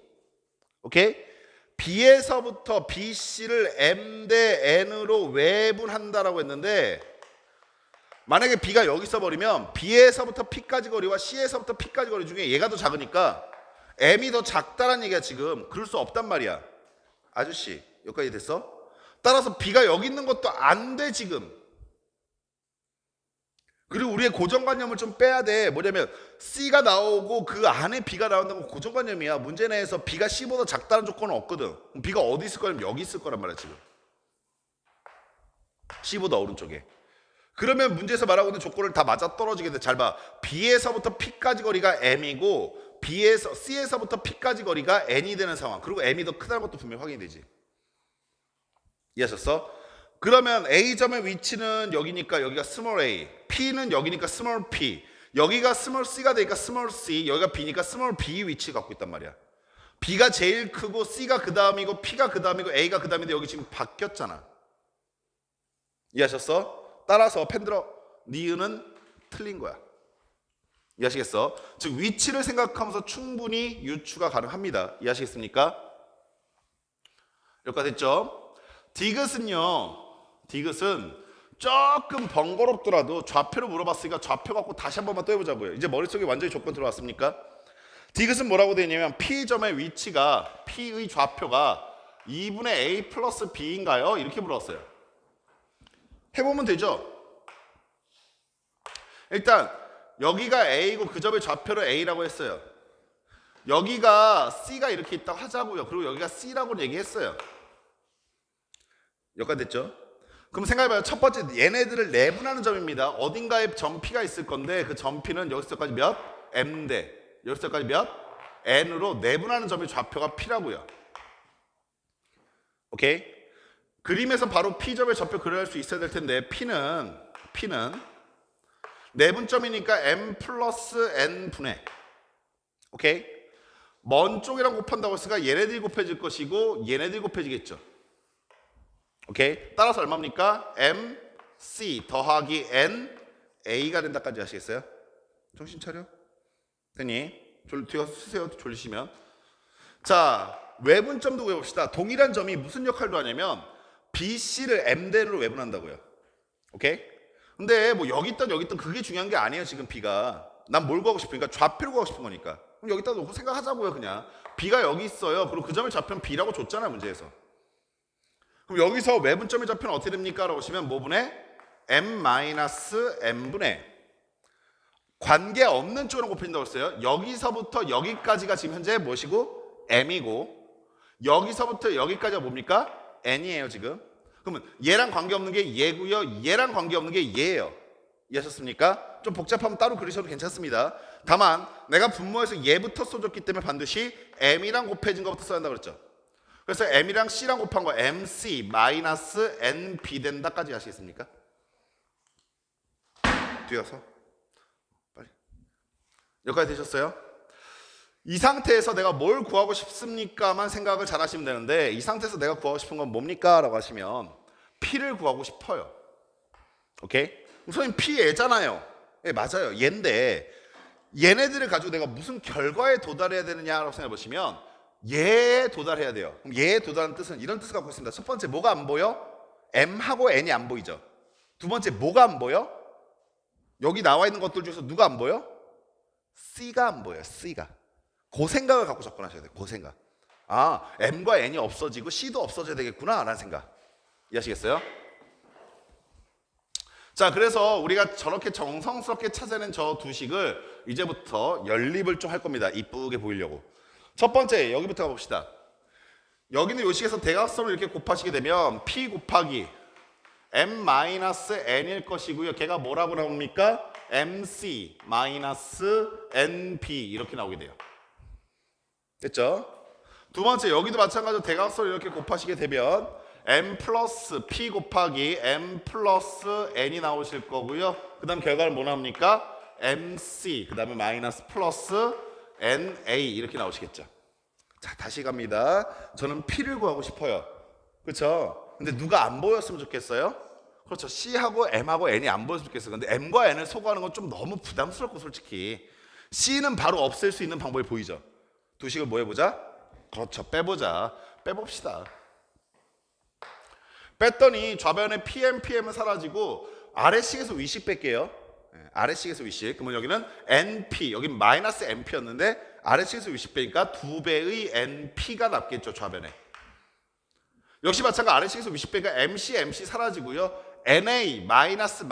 오케이? B에서부터 BC를 M 대 N으로 외분한다라고 했는데 만약에 B가 여기 있어버리면 B에서부터 P까지 거리와 C에서부터 P까지 거리 중에 얘가 더 작으니까 M이 더 작다는 얘기야 지금. 그럴 수 없단 말이야. 아저씨 여기까지 됐어? 따라서 B가 여기 있는 것도 안 돼 지금. 그리고 우리의 고정관념을 좀 빼야 돼. 뭐냐면 C가 나오고 그 안에 B가 나온다는 건 고정관념이야. 문제 내에서 B가 C보다 작다는 조건은 없거든. 그럼 B가 어디 있을 거냐면 여기 있을 거란 말이야 지금. C보다 오른쪽에. 그러면 문제에서 말하고 있는 조건을 다 맞아 떨어지게 돼. 잘 봐. B에서부터 P까지 거리가 M이고 C에서부터 P까지 거리가 N이 되는 상황. 그리고 M이 더 크다는 것도 분명히 확인이 되지. 이해하셨어? 그러면 A점의 위치는 여기니까 여기가 스몰 a, P는 여기니까 스몰 p, 여기가 스몰 c가 되니까 스몰 c, 여기가 B니까 스몰 b 위치 갖고 있단 말이야. B가 제일 크고 C가 그 다음이고 P가 그 다음이고 A가 그 다음인데 여기 지금 바뀌었잖아. 이해하셨어? 따라서 팬들어 니은은 틀린 거야. 이해하시겠어? 즉 위치를 생각하면서 충분히 유추가 가능합니다. 이해하시겠습니까? 여기까지 됐죠? 디귿은 조금 번거롭더라도 좌표를 물어봤으니까 좌표 갖고 다시 한 번만 또 해보자고요. 이제 머릿속에 완전히 조건 들어왔습니까? 디귿은 뭐라고 되어 있냐면 P점의 위치가 P의 좌표가 2분의 A 플러스 B인가요? 이렇게 물었어요. 해보면 되죠? 일단 여기가 A고 그 점의 좌표를 A라고 했어요. 여기가 C가 이렇게 있다고 하자고요. 그리고 여기가 C라고 얘기했어요. 여기까지 됐죠? 그럼 생각해봐요. 첫 번째 얘네들을 내분하는 점입니다. 어딘가에 점 P가 있을 건데 그 점 P는 여기서까지 몇? M대. 여기서까지 몇? N으로 내분하는 점의 좌표가 P라고요. 오케이? 그림에서 바로 P점의 좌표 그려낼 수 있어야 될 텐데 P는 내분점이니까 M 플러스 N분의 오케이? 먼 쪽이랑 곱한다고 했으니까 얘네들이 곱해질 것이고 얘네들이 곱해지겠죠. 오케이? 따라서 얼마입니까? M, C 더하기 N, A가 된다까지 아시겠어요? 정신 차려. 됐니? 뒤에 가서 쓰세요. 졸리시면. 자, 외분점도 구해봅시다. 동일한 점이 무슨 역할도 하냐면 BC를 M대로 외분한다고요. 오케이? 근데 뭐 여기 있던 그게 중요한 게 아니에요. 지금 B가. 난 뭘 구하고 싶으니까 좌표를 구하고 싶은 거니까. 그럼 여기다 놓고 생각하자고요. 그냥. B가 여기 있어요. 그리고 그 점의 좌표는 B라고 줬잖아 문제에서. 그럼 여기서 외분점의 좌표는 어떻게 됩니까? 라고 하시면 뭐분의 M-M분의 관계없는 쪽으로 곱해진다고 했어요. 여기서부터 여기까지가 지금 현재 무엇이고? M이고 여기서부터 여기까지가 뭡니까? N이에요 지금. 그러면 얘랑 관계없는 게 얘고요. 얘랑 관계없는 게 얘예요. 이해하셨습니까? 좀 복잡하면 따로 그리셔도 괜찮습니다. 다만 내가 분모에서 얘부터 써줬기 때문에 반드시 M이랑 곱해진 것부터 써야 한다고 그랬죠. 그래서 M이랑 C랑 곱한 거 MC 마이너스 NB 된다까지 아시겠습니까? 뒤에 가서 빨리. 여기까지 되셨어요? 이 상태에서 내가 뭘 구하고 싶습니까만 생각을 잘 하시면 되는데 이 상태에서 내가 구하고 싶은 건 뭡니까? 라고 하시면 P를 구하고 싶어요. 오케이? 선생님 P 얘잖아요. 예, 맞아요. 얘인데 얘네들을 가지고 내가 무슨 결과에 도달해야 되느냐라고 생각해 보시면 얘에 도달해야 돼요. 그럼 얘에 도달하는 뜻은 이런 뜻을 갖고 있습니다. 첫 번째 뭐가 안 보여? M하고 N이 안 보이죠. 두 번째 뭐가 안 보여? 여기 나와 있는 것들 중에서 누가 안 보여? C가 안 보여요. C가. 그 생각을 갖고 접근하셔야 돼요. 그 생각. 아, M과 N이 없어지고 C도 없어져야 되겠구나 라는 생각. 이해하시겠어요? 자, 그래서 우리가 저렇게 정성스럽게 찾아낸 저 두 식을 이제부터 연립을 좀 할 겁니다. 이쁘게 보이려고. 첫 번째 여기부터 가봅시다. 여기는 이 식에서 대각선을 이렇게 곱하시게 되면 P 곱하기 M-N일 것이고요. 걔가 뭐라고 나옵니까? MC 마이너스 NB 이렇게 나오게 돼요. 됐죠? 두 번째 여기도 마찬가지로 대각선을 이렇게 곱하시게 되면 M 플러스 P 곱하기 M 플러스 N이 나오실 거고요. 그 다음 결과는 뭐 나옵니까? MC 그 다음에 마이너스 플러스 NA 이렇게 나오시겠죠. 자, 다시 갑니다. 저는 P를 구하고 싶어요. 그렇죠? 근데 누가 안 보였으면 좋겠어요? 그렇죠. C하고 M하고 N이 안 보였으면 좋겠어요. 근데 M과 N을 소거하는 건 좀 너무 부담스럽고 솔직히 C는 바로 없앨 수 있는 방법이 보이죠. 두 식을 뭐 해보자? 그렇죠. 빼보자. 빼봅시다. 뺐더니 좌변에 PM은 사라지고 아래식에서 위식 뺄게요. 아래식에서 위식. 그러면 여기는 NP, 여긴 마이너스 NP였는데 아래식에서 위식 빼니까 2배의 NP가 남겠죠. 좌변에. 역시 마찬가지로 아래식에서 위식 빼니까 MC 사라지고요. NA 마이너스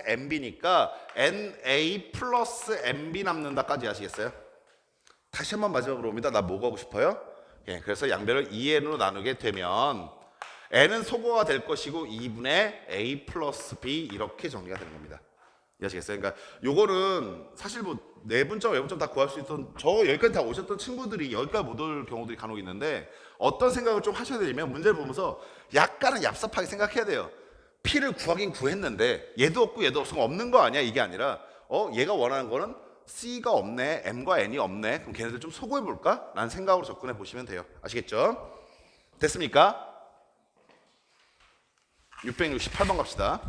MB니까 NA 플러스 MB 남는다까지 아시겠어요? 다시 한번 마지막으로 옵니다. 나 뭐 가고 싶어요? 예, 그래서 양변을 2n으로 나누게 되면 n은 소거가 될 것이고 2분의 a 플러스 b 이렇게 정리가 되는 겁니다. 이해하시겠어요? 그러니까 요거는 사실 뭐 내분점, 외분점 다 구할 수 있던 저 여기까지 다 오셨던 친구들이 여기까지 못 올 경우들이 간혹 있는데 어떤 생각을 좀 하셔야 되냐면 문제를 보면서 약간은 얍삽하게 생각해야 돼요. P를 구하긴 구했는데 얘도 없고 얘도 없으면 없는 거 아니야? 이게 아니라 얘가 원하는 거는 C가 없네, M과 N이 없네. 그럼 걔네들 좀 소거해 볼까? 라는 생각으로 접근해 보시면 돼요. 아시겠죠? 됐습니까? 668번 갑시다.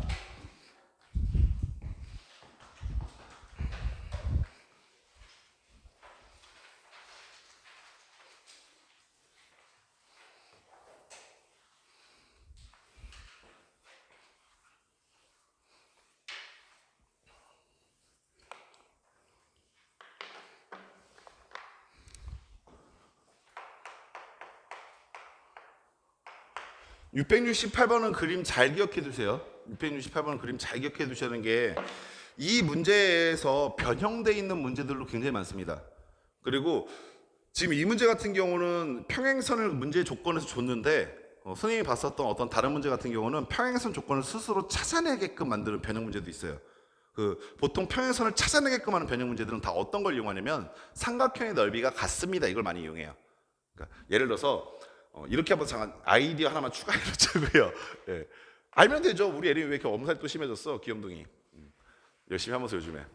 668번은 그림 잘 기억해 두세요. 668번은 그림 잘 기억해 두셔야 하는 게 이 문제에서 변형되어 있는 문제들도 굉장히 많습니다. 그리고 지금 이 문제 같은 경우는 평행선을 문제 조건에서 줬는데 선생님이 봤었던 어떤 다른 문제 같은 경우는 평행선 조건을 스스로 찾아내게끔 만드는 변형 문제도 있어요. 보통 평행선을 찾아내게끔 하는 변형 문제들은 다 어떤 걸 이용하냐면 삼각형의 넓이가 같습니다. 이걸 많이 이용해요. 그러니까 예를 들어서 이렇게 한번 잠깐 아이디어 하나만 추가해 놓자고요. 예. 알면 되죠. 우리 애리 왜 이렇게 엄살이 또 심해졌어, 귀염둥이. 열심히 하면서 요즘에.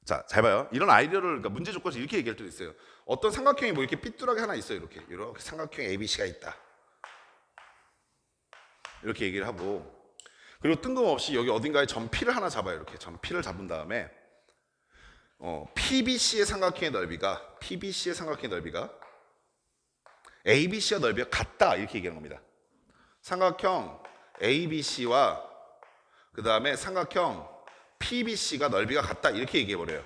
자, 잘 봐요. 이런 아이디어를 그러니까 문제 조건에서 이렇게 얘기할 때도 있어요. 어떤 삼각형이 뭐 이렇게 삐뚤하게 하나 있어요. 이렇게 삼각형 ABC가 있다. 이렇게 얘기를 하고, 그리고 뜬금없이 여기 어딘가에 점 P를 하나 잡아요. 이렇게 점 P를 잡은 다음에 PBC의 삼각형의 넓이가 ABC와 넓이가 같다 이렇게 얘기하는 겁니다. 삼각형 ABC와 그 다음에 삼각형 PBC가 넓이가 같다 이렇게 얘기해버려요.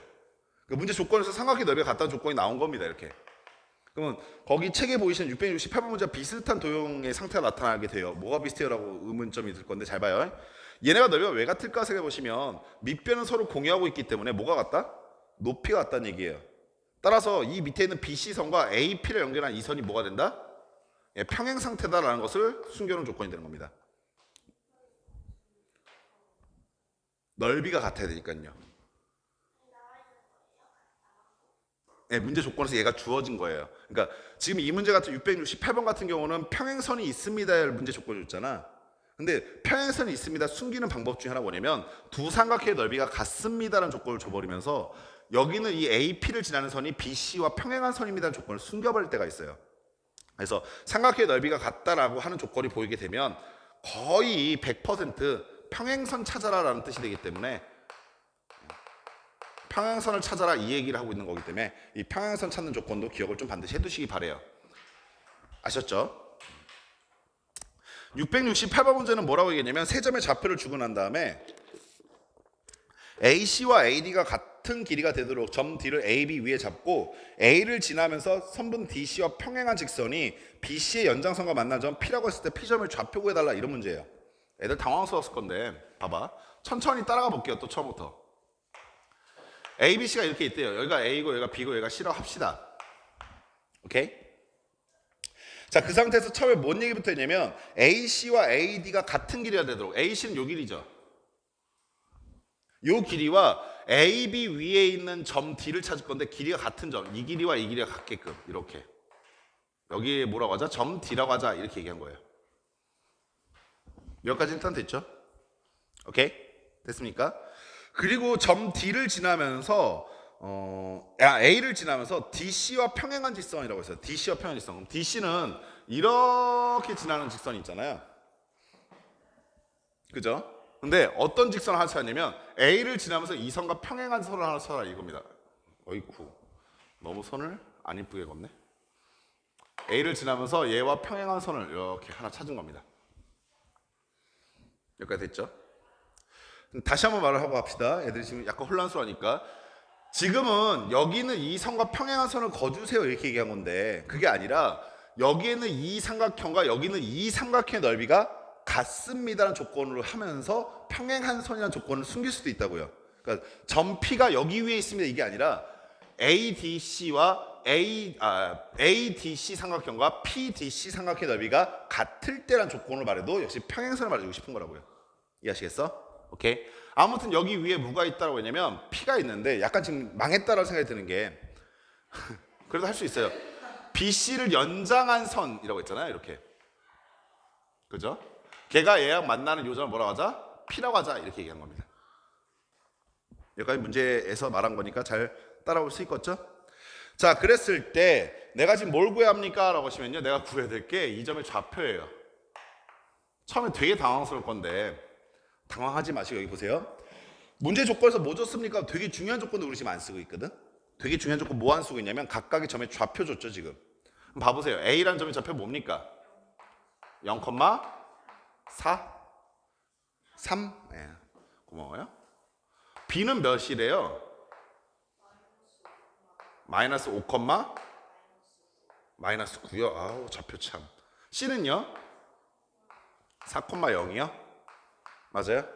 그러니까 문제 조건에서 삼각형의 넓이가 같다는 조건이 나온 겁니다. 이렇게. 그러면 거기 책에 보이시는 668번 문제와 비슷한 도형의 상태가 나타나게 돼요. 뭐가 비슷해요? 라고 의문점이 들 건데 잘 봐요. 얘네가 넓이가 왜 같을까 생각해보시면 밑변은 서로 공유하고 있기 때문에 뭐가 같다? 높이가 같다는 얘기예요. 따라서 이 밑에 있는 BC선과 AP를 연결한 이 선이 뭐가 된다? 예, 평행 상태다라는 것을 숨겨놓은 조건이 되는 겁니다. 넓이가 같아야 되니까요. 네, 문제 조건에서 얘가 주어진 거예요. 그러니까 지금 이 문제 같은 668번 같은 경우는 평행선이 있습니다를 문제 조건을 줬잖아. 근데 평행선이 있습니다 숨기는 방법 중에 하나 뭐냐면 두 삼각형의 넓이가 같습니다라는 조건을 줘버리면서 여기는 이 AP를 지나는 선이 BC와 평행한 선입니다라는 조건을 숨겨버릴 때가 있어요. 그래서 삼각형의 넓이가 같다라고 하는 조건이 보이게 되면 거의 100% 평행선 찾아라라는 뜻이 되기 때문에 평행선을 찾아라 이 얘기를 하고 있는 거기 때문에 이 평행선 찾는 조건도 기억을 좀 반드시 해두시기 바래요. 아셨죠? 668번 문제는 뭐라고 얘기했냐면 세 점의 좌표를 주고 난 다음에 AC와 AD가 같은 길이가 되도록 점 D를 AB 위에 잡고 A를 지나면서 선분 DC와 평행한 직선이 BC의 연장선과 만난 점 P라고 했을 때 P점을 좌표 구해달라 이런 문제예요. 애들 당황스러웠을 건데 봐봐. 천천히 따라가 볼게요. 또 처음부터. ABC가 이렇게 있대요. 여기가 A고 여기가 B고 여기가 C라고 합시다. 오케이? 자, 그 상태에서 처음에 뭔 얘기부터 했냐면 AC와 AD가 같은 길이가 되도록 AC는 요 길이죠. 요 길이와 AB 위에 있는 점 D를 찾을 건데 길이가 같은 점, 이 길이와 이 길이가 같게끔 이렇게 여기에 뭐라고 하자? 점 D라고 하자 이렇게 얘기한 거예요. 여기까지 일단 됐죠? 오케이? 됐습니까? 그리고 점 D를 지나면서 A를 지나면서 DC와 평행한 직선이라고 했어요. DC와 평행한 직선. 그럼 DC는 이렇게 지나는 직선이 있잖아요. 그죠? 근데 어떤 직선을 하나 찾냐면 A를 지나면서 이 선과 평행한 선을 하나 찾아라 이겁니다. 어이쿠 너무 선을 안 이쁘게 걷네. A를 지나면서 얘와 평행한 선을 이렇게 하나 찾은 겁니다. 여기까지 됐죠? 다시 한번 말을 하고 합시다. 애들이 지금 약간 혼란스러우니까 지금은 여기는 이 선과 평행한 선을 거주세요 이렇게 얘기한 건데 그게 아니라 여기에는 이 삼각형과 여기는 이 삼각형의 넓이가 같습니다라는 조건으로 하면서 평행한 선이라는 조건을 숨길 수도 있다고요. 그러니까 점 P가 여기 위에 있습니다 이게 아니라 ADC와 ADC 삼각형과 PDC 삼각형의 넓이가 같을 때라는 조건을 말해도 역시 평행선을 말해주고 싶은 거라고요. 이해하시겠어? 오케이. 아무튼 여기 위에 뭐가 있다고 했냐면 P가 있는데 약간 지금 망했다라는 생각이 드는 게 그래도 할 수 있어요. BC를 연장한 선이라고 했잖아요. 이렇게. 그죠? 걔가 얘랑 만나는 요점을 뭐라고 하자? P라고 하자. 이렇게 얘기한 겁니다. 여기까지 문제에서 말한 거니까 잘 따라올 수 있겠죠? 자, 그랬을 때 내가 지금 뭘 구해야 합니까? 라고 하시면요. 내가 구해야 될 게 이 점의 좌표예요. 처음에 되게 당황스러울 건데 당황하지 마시고 여기 보세요. 문제 조건에서 뭐 줬습니까? 되게 중요한 조건도 우리 지금 안 쓰고 있거든. 되게 중요한 조건 뭐 안 쓰고 있냐면 각각의 점의 좌표 줬죠 지금. 그럼 봐보세요. A라는 점의 좌표 뭡니까? 0,4 3 네. 고마워요. B는 몇이래요? -5, -9요. 아우 좌표 참. C는요? 4,0이요? 맞아요?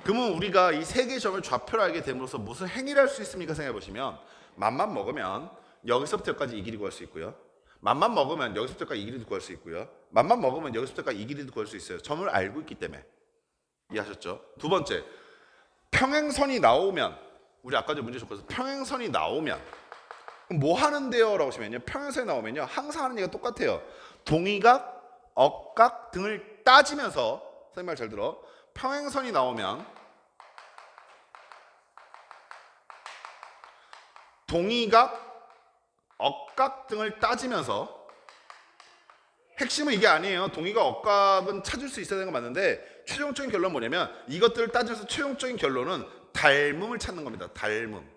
그러면 우리가 이 세 개의 점을 좌표로 알게 됨으로써 무슨 행위를 할 수 있습니까? 생각해 보시면 맘만 먹으면 여기서부터 여기까지 이 길이 구할 수 있고요. 맘만 먹으면 여기서부터 여기까지 이 길이도 구할 수 있고요. 맘만 먹으면 여기서부터 여기까지 이 길이도 구할 수 있어요. 점을 알고 있기 때문에. 이해하셨죠? 두 번째, 평행선이 나오면, 우리 아까 전 문제 줬거든요. 평행선이 나오면 그럼 뭐 하는데요? 라고 하시면요, 평행선이 나오면요 항상 하는 얘기가 똑같아요. 동의각, 억각 등을 따지면서, 선생님 말 잘 들어, 평행선이 나오면 동의각, 억각 등을 따지면서, 핵심은 이게 아니에요. 동의각, 억각은 찾을 수 있어야 되는 건 맞는데 최종적인 결론은 뭐냐면 이것들을 따지면서 최종적인 결론은 닮음을 찾는 겁니다. 닮음.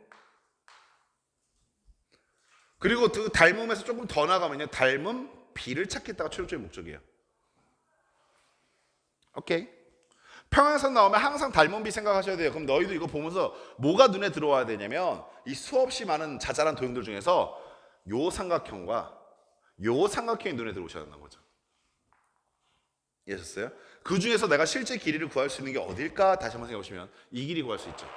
그리고 그 닮음에서 조금 더 나가면요 닮음 B를 찾겠다가 최종적인 목적이에요. 오케이? 평행선 나오면 항상 닮은 B 생각하셔야 돼요. 그럼 너희도 이거 보면서 뭐가 눈에 들어와야 되냐면 이 수없이 많은 자잘한 도형들 중에서 요 삼각형과 요 삼각형이 눈에 들어오셔야 한다는 거죠. 이해하셨어요? 그 중에서 내가 실제 길이를 구할 수 있는 게 어딜까? 다시 한번 생각해 보시면 이 길이 구할 수 있죠.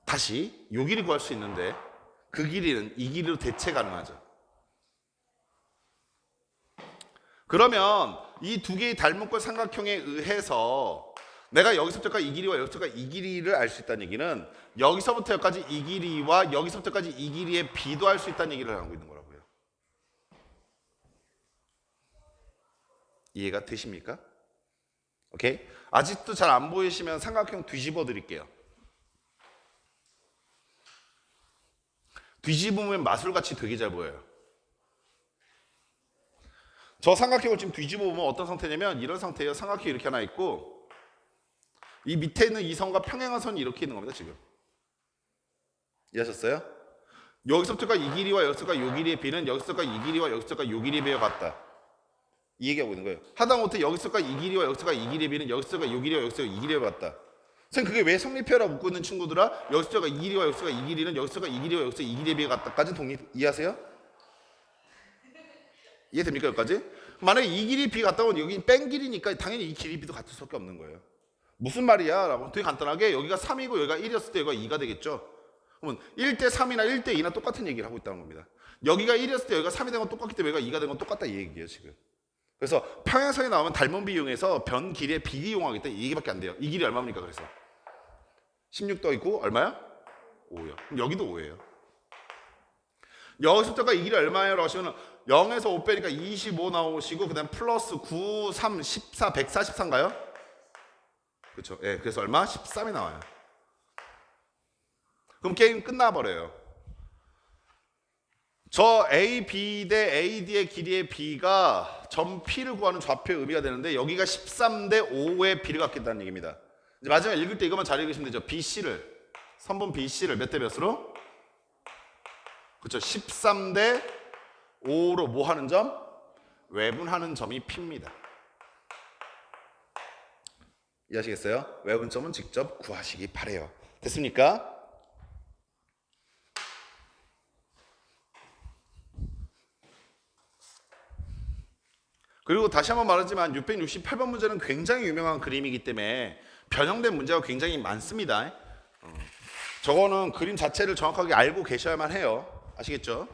다시 요 길이 구할 수 있는데 그 길이는 이 길이로 대체 가능하죠. 그러면 이 두 개의 닮은꼴 삼각형에 의해서 내가 여기서부터 여기까지 이 길이와 여기서부터 이 길이를 알 수 있다는 얘기는 여기서부터 여기까지 이 길이와 여기서부터 여기까지 이 길이의 B도 알 수 있다는 얘기를 하고 있는 거라고요. 이해가 되십니까? 오케이? 아직도 잘 안 보이시면 삼각형 뒤집어 드릴게요. 뒤집으면 마술같이 되게 잘 보여요. 저 삼각형을 지금 뒤집어 보면 어떤 상태냐면 이런 상태예요. 삼각형이 이렇게 하나 있고 이 밑에 있는 이 선과 평행한 선이 이렇게 있는 겁니다. 지금 이해하셨어요? 여기서부터가 이 길이와 여기서부터가 이 길이의 B는 여기서부터가 이 길이와 여기서부터가 이 길이의 B와 같다. 이 얘기하고 있는 거예요. 하다못해 여기서부터가 이 길이와 여기서부터가 이 길이의 B는 여기서부터가 이 길이와 여기서부터가 이 길이와 같다. 선생님 그게 왜 성립해라고 묻고 있는 친구들아 여기서부터가 이 길이와 여기서부터가 이 길이는 여기서부터가 이 길이와 여기서 이 길이의 B와 같다까지는 동의 이해하세요? 이해됩니까 여기까지? 만약에 이 길이 B 같다면 여기 뺀 길이니까 당연히 이 길이 B도 같을 수밖에 없는 거예요. 무슨 말이야? 라고 되게 간단하게 여기가 3이고 여기가 1이었을 때 여기가 2가 되겠죠? 그러면 1대 3이나 1대 2나 똑같은 얘기를 하고 있다는 겁니다. 여기가 1이었을 때 여기가 3이 된 건 똑같기 때문에 여기가 2가 된 건 똑같다 이 얘기예요 지금. 그래서 평행선이 나오면 닮은 비 이용해서 변 길이의 비기 이용하기 때문에 이 얘기밖에 안 돼요. 이 길이 얼마입니까 그래서? 16 더있고 얼마야? 5요. 그럼 여기도 5예요. 여기서부터가 이 길이 얼마예요? 라고 하시면 0에서 5 빼니까 25 나오시고 그 다음 플러스 9, 3, 14, 143인가요? 그렇죠. 예, 그래서 얼마? 13이 나와요. 그럼 게임 끝나버려요. 저 A, B 대 A, D의 길이의 B가 점 P를 구하는 좌표의 의미가 되는데 여기가 13 대 5의 B를 갖겠다는 얘기입니다. 이제 마지막에 읽을 때 이것만 잘 읽으시면 되죠. BC를, 선분 BC를 몇 대 몇으로? 그렇죠. 13 대 5로 뭐 하는 점? 외분하는 점이 P입니다. 이해하시겠어요? 외분점은 직접 구하시기 바래요. 됐습니까? 그리고 다시 한번 말하지만 668번 문제는 굉장히 유명한 그림이기 때문에 변형된 문제가 굉장히 많습니다. 저거는 그림 자체를 정확하게 알고 계셔야만 해요. 아시겠죠?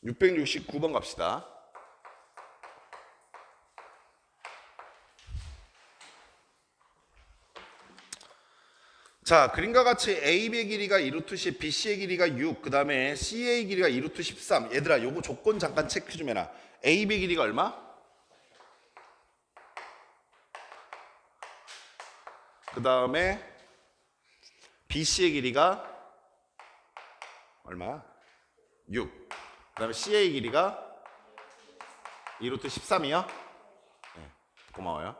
(669번) 갑시다. 자, 그림과 같이 AB의 길이가 2루트 10, BC의 길이가 6, 그 다음에 CA의 길이가 2루트 13. 얘들아, 요거 조건 잠깐 체크 좀 해놔. AB의 길이가 얼마? 그 다음에 BC의 길이가 얼마? 6. 그 다음에 CA의 길이가 2루트 13이요? 네, 고마워요.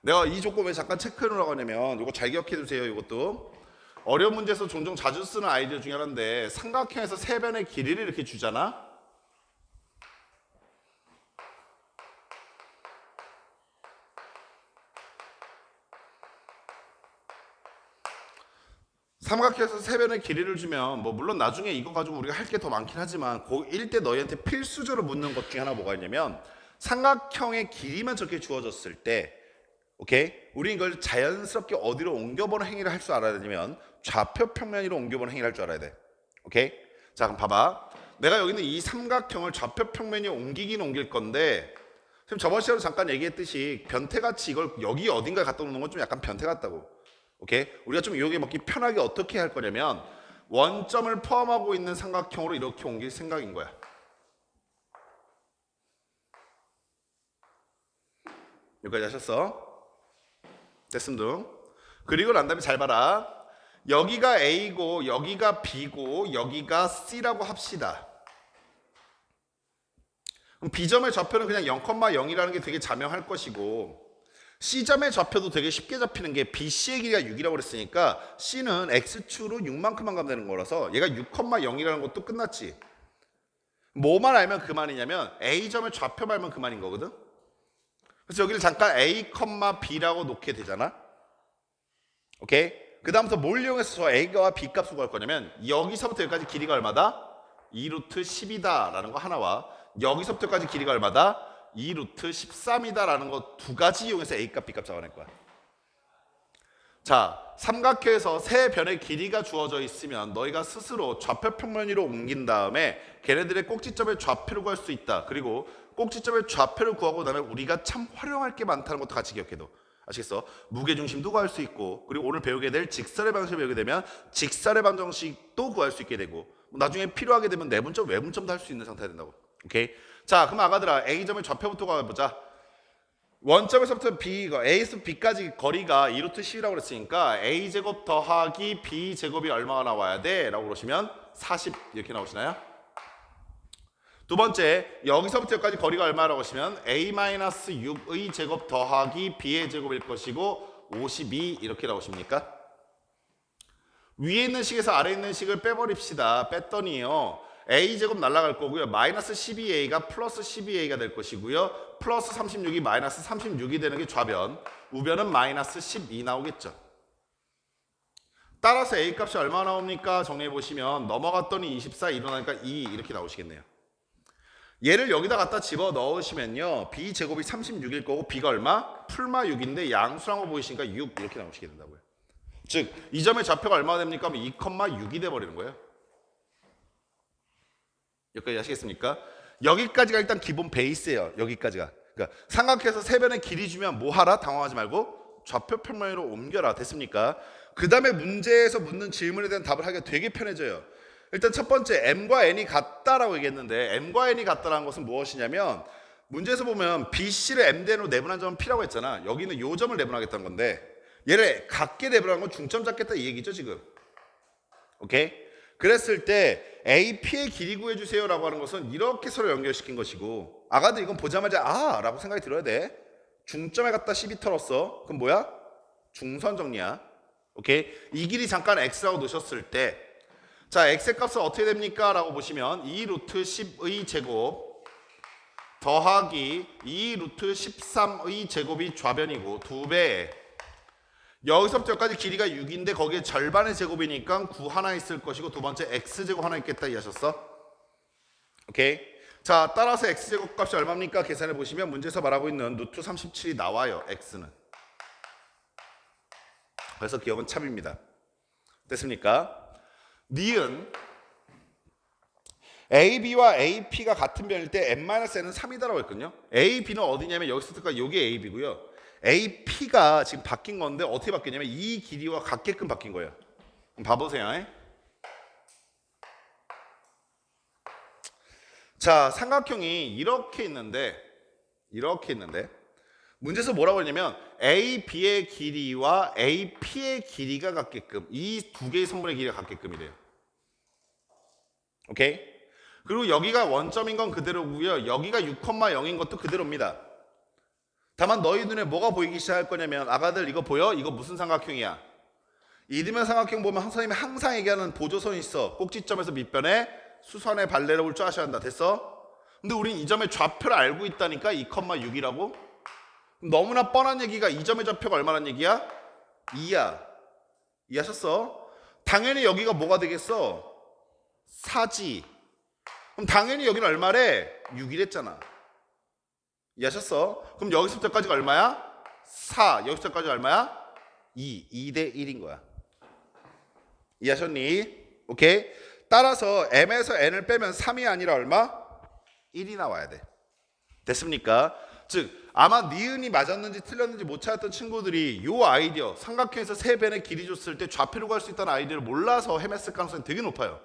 내가 이 조건 왜 잠깐 체크해놓으라고 하냐면 이거 잘 기억해 두세요. 이것도 어려운 문제에서 종종 자주 쓰는 아이디어 중에 하나인데 삼각형에서 세 변의 길이를 이렇게 주잖아. 삼각형에서 세 변의 길이를 주면 뭐 물론 나중에 이거 가지고 우리가 할 게 더 많긴 하지만 고1 때 너희한테 필수적으로 묻는 것 중에 하나 뭐가 있냐면 삼각형의 길이만 저렇게 주어졌을 때 오케이? 우리 이걸 자연스럽게 어디로 옮겨보는 행위를 할 줄 알아야 되냐면 좌표 평면으로 옮겨보는 행위를 할 줄 알아야 돼. 오케이? 자 그럼 봐봐. 내가 여기 있는 이 삼각형을 좌표 평면에 옮기긴 옮길 건데 지금 저번 시간에 잠깐 얘기했듯이 변태같이 이걸 여기 어딘가에 갖다 놓는 건 좀 약간 변태 같다고. 오케이? 우리가 좀 이용해 먹기 편하게 어떻게 할 거냐면 원점을 포함하고 있는 삼각형으로 이렇게 옮길 생각인 거야. 여기까지 하셨어? 됐습니다. 그리고 난 다음에 잘 봐라. 여기가 A고 여기가 B고 여기가 C라고 합시다. 그럼 B점의 좌표는 그냥 0,0이라는 게 되게 자명할 것이고 C점의 좌표도 되게 쉽게 잡히는 게 BC의 길이가 6이라고 그랬으니까 C는 X축으로 6만큼만 가면 되는 거라서 얘가 6,0이라는 것도 끝났지. 뭐만 알면 그만이냐면 A점의 좌표만 알면 그만인 거거든. 그래서 여기를 잠깐 A, B라고 놓게 되잖아. 오케이? 그 다음부터 뭘 이용해서 저 A와 B 값을 구할 거냐면 여기서부터 여기까지 길이가 얼마다? 2루트 10이다 라는 거 하나와 여기서부터 여기까지 길이가 얼마다? 2루트 13이다 라는 거 두 가지 이용해서 A값, B값 잡아낼 거야. 자, 삼각형에서 세 변의 길이가 주어져 있으면 너희가 스스로 좌표 평면 위로 옮긴 다음에 걔네들의 꼭지점의 좌표를 구할 수 있다. 그리고 꼭지점의 좌표를 구하고 나면 우리가 참 활용할 게 많다는 것도 같이 기억해둬. 아시겠어? 무게중심도 구할 수 있고 그리고 오늘 배우게 될 직설의 방식을 배우게 되면 직설의 방정식도 구할 수 있게 되고 나중에 필요하게 되면 내분점, 외분점도 할 수 있는 상태가 된다고. 오케이? 자, 그럼 아가들아 A점의 좌표부터 가보자. 원점에서부터 A에서 B까지 거리가 2루트 10이라고 그랬으니까 A제곱 더하기 B제곱이 얼마가 나와야 돼? 라고 그러시면 40 이렇게 나오시나요? 두 번째, 여기서부터 여기까지 거리가 얼마라고 하시면 A-6의 제곱 더하기 B의 제곱일 것이고 52 이렇게 나오십니까? 위에 있는 식에서 아래에 있는 식을 빼버립시다. 뺐더니요. A제곱 날아갈 거고요. 마이너스 12A가 플러스 12A가 될 것이고요. 플러스 36이 마이너스 36이 되는 게 좌변. 우변은 마이너스 12 나오겠죠. 따라서 A값이 얼마 나옵니까? 정리해보시면 넘어갔더니 24 일어나니까 2 이렇게 나오시겠네요. 얘를 여기다 갖다 집어 넣으시면요. B제곱이 36일 거고 B가 얼마? 풀마 6인데 양수란 거 보이시니까 6 이렇게 나오시게 된다고요. 즉, 이 점의 좌표가 얼마가 됩니까? 하면 2,6이 돼버리는 거예요. 여기까지 하시겠습니까? 여기까지가 일단 기본 베이스예요. 여기까지가. 그러니까 삼각형에서 세 변의 길이 주면 뭐 하라? 당황하지 말고 좌표 평면으로 옮겨라. 됐습니까? 그 다음에 문제에서 묻는 질문에 대한 답을 하기가 되게 편해져요. 일단 첫 번째 M과 N이 같다라고 얘기했는데 M과 N이 같다라는 것은 무엇이냐면 문제에서 보면 BC를 M대로 내분한 점은 P라고 했잖아. 여기는 요 점을 내분하겠다는 건데 얘를 같게 내분하는 건 중점 잡겠다 이 얘기죠 지금. 오케이? 그랬을 때 AP의 길이 구해주세요 라고 하는 것은 이렇게 서로 연결시킨 것이고 아가들 이건 보자마자 아 라고 생각이 들어야 돼. 중점에 갖다 12 털었어. 그럼 뭐야? 중선 정리야. 오케이? 이 길이 잠깐 X라고 놓으셨을 때 자, X의 값은 어떻게 됩니까? 라고 보시면 2루트 10의 제곱 더하기 2루트 13의 제곱이 좌변이고 2배 여기서부터 여기까지 길이가 6인데 거기에 절반의 제곱이니까 9 하나 있을 것이고 두 번째 X제곱 하나 있겠다 이해하셨어? 오케이? 자, 따라서 X제곱 값이 얼마입니까? 계산해 보시면 문제에서 말하고 있는 루트 37이 나와요. X는. 그래서 기억은 참입니다. 됐습니까? 니은 AB와 AP가 같은 변일 때 n-n은 3이다라고 했거든요. AB는 어디냐면 여기서부터까지 여기 AB고요. AP가 지금 바뀐 건데 어떻게 바뀌냐면 이 길이와 같게끔 바뀐 거예요. 그럼 봐보세요. 자, 삼각형이 이렇게 있는데 문제에서 뭐라고 했냐면 AB의 길이와 AP의 길이가 같게끔 이 두 개의 성분의 길이가 같게끔이래요. 오케이? 그리고 여기가 원점인 건 그대로고요. 여기가 6,0인 것도 그대로입니다. 다만 너희 눈에 뭐가 보이기 시작할 거냐면 아가들 이거 보여? 이거 무슨 삼각형이야? 이등변 삼각형 보면 선생님이 항상 얘기하는 보조선이 있어. 꼭지점에서 밑변에 수선의 발레를 줄 아셔야 한다. 됐어? 근데 우린 이 점의 좌표를 알고 있다니까 2,6이라고? 너무나 뻔한 얘기가 이 점의 좌표가 얼마란 얘기야? 2야. 이해하셨어? 당연히 여기가 뭐가 되겠어? 4지. 그럼 당연히 여기는 얼마래? 6이랬잖아. 이해하셨어? 그럼 여기서부터까지가 얼마야? 4. 여기서부터까지 얼마야? 2. 2대 1인 거야. 이해하셨니? 오케이? 따라서 m에서 n을 빼면 3이 아니라 얼마? 1이 나와야 돼. 됐습니까? 즉 아마 니은이 맞았는지 틀렸는지 못 찾았던 친구들이 요 아이디어 삼각형에서 세 변의 길이 줬을 때 좌표로 갈 수 있다는 아이디어를 몰라서 헤맸을 가능성이 되게 높아요.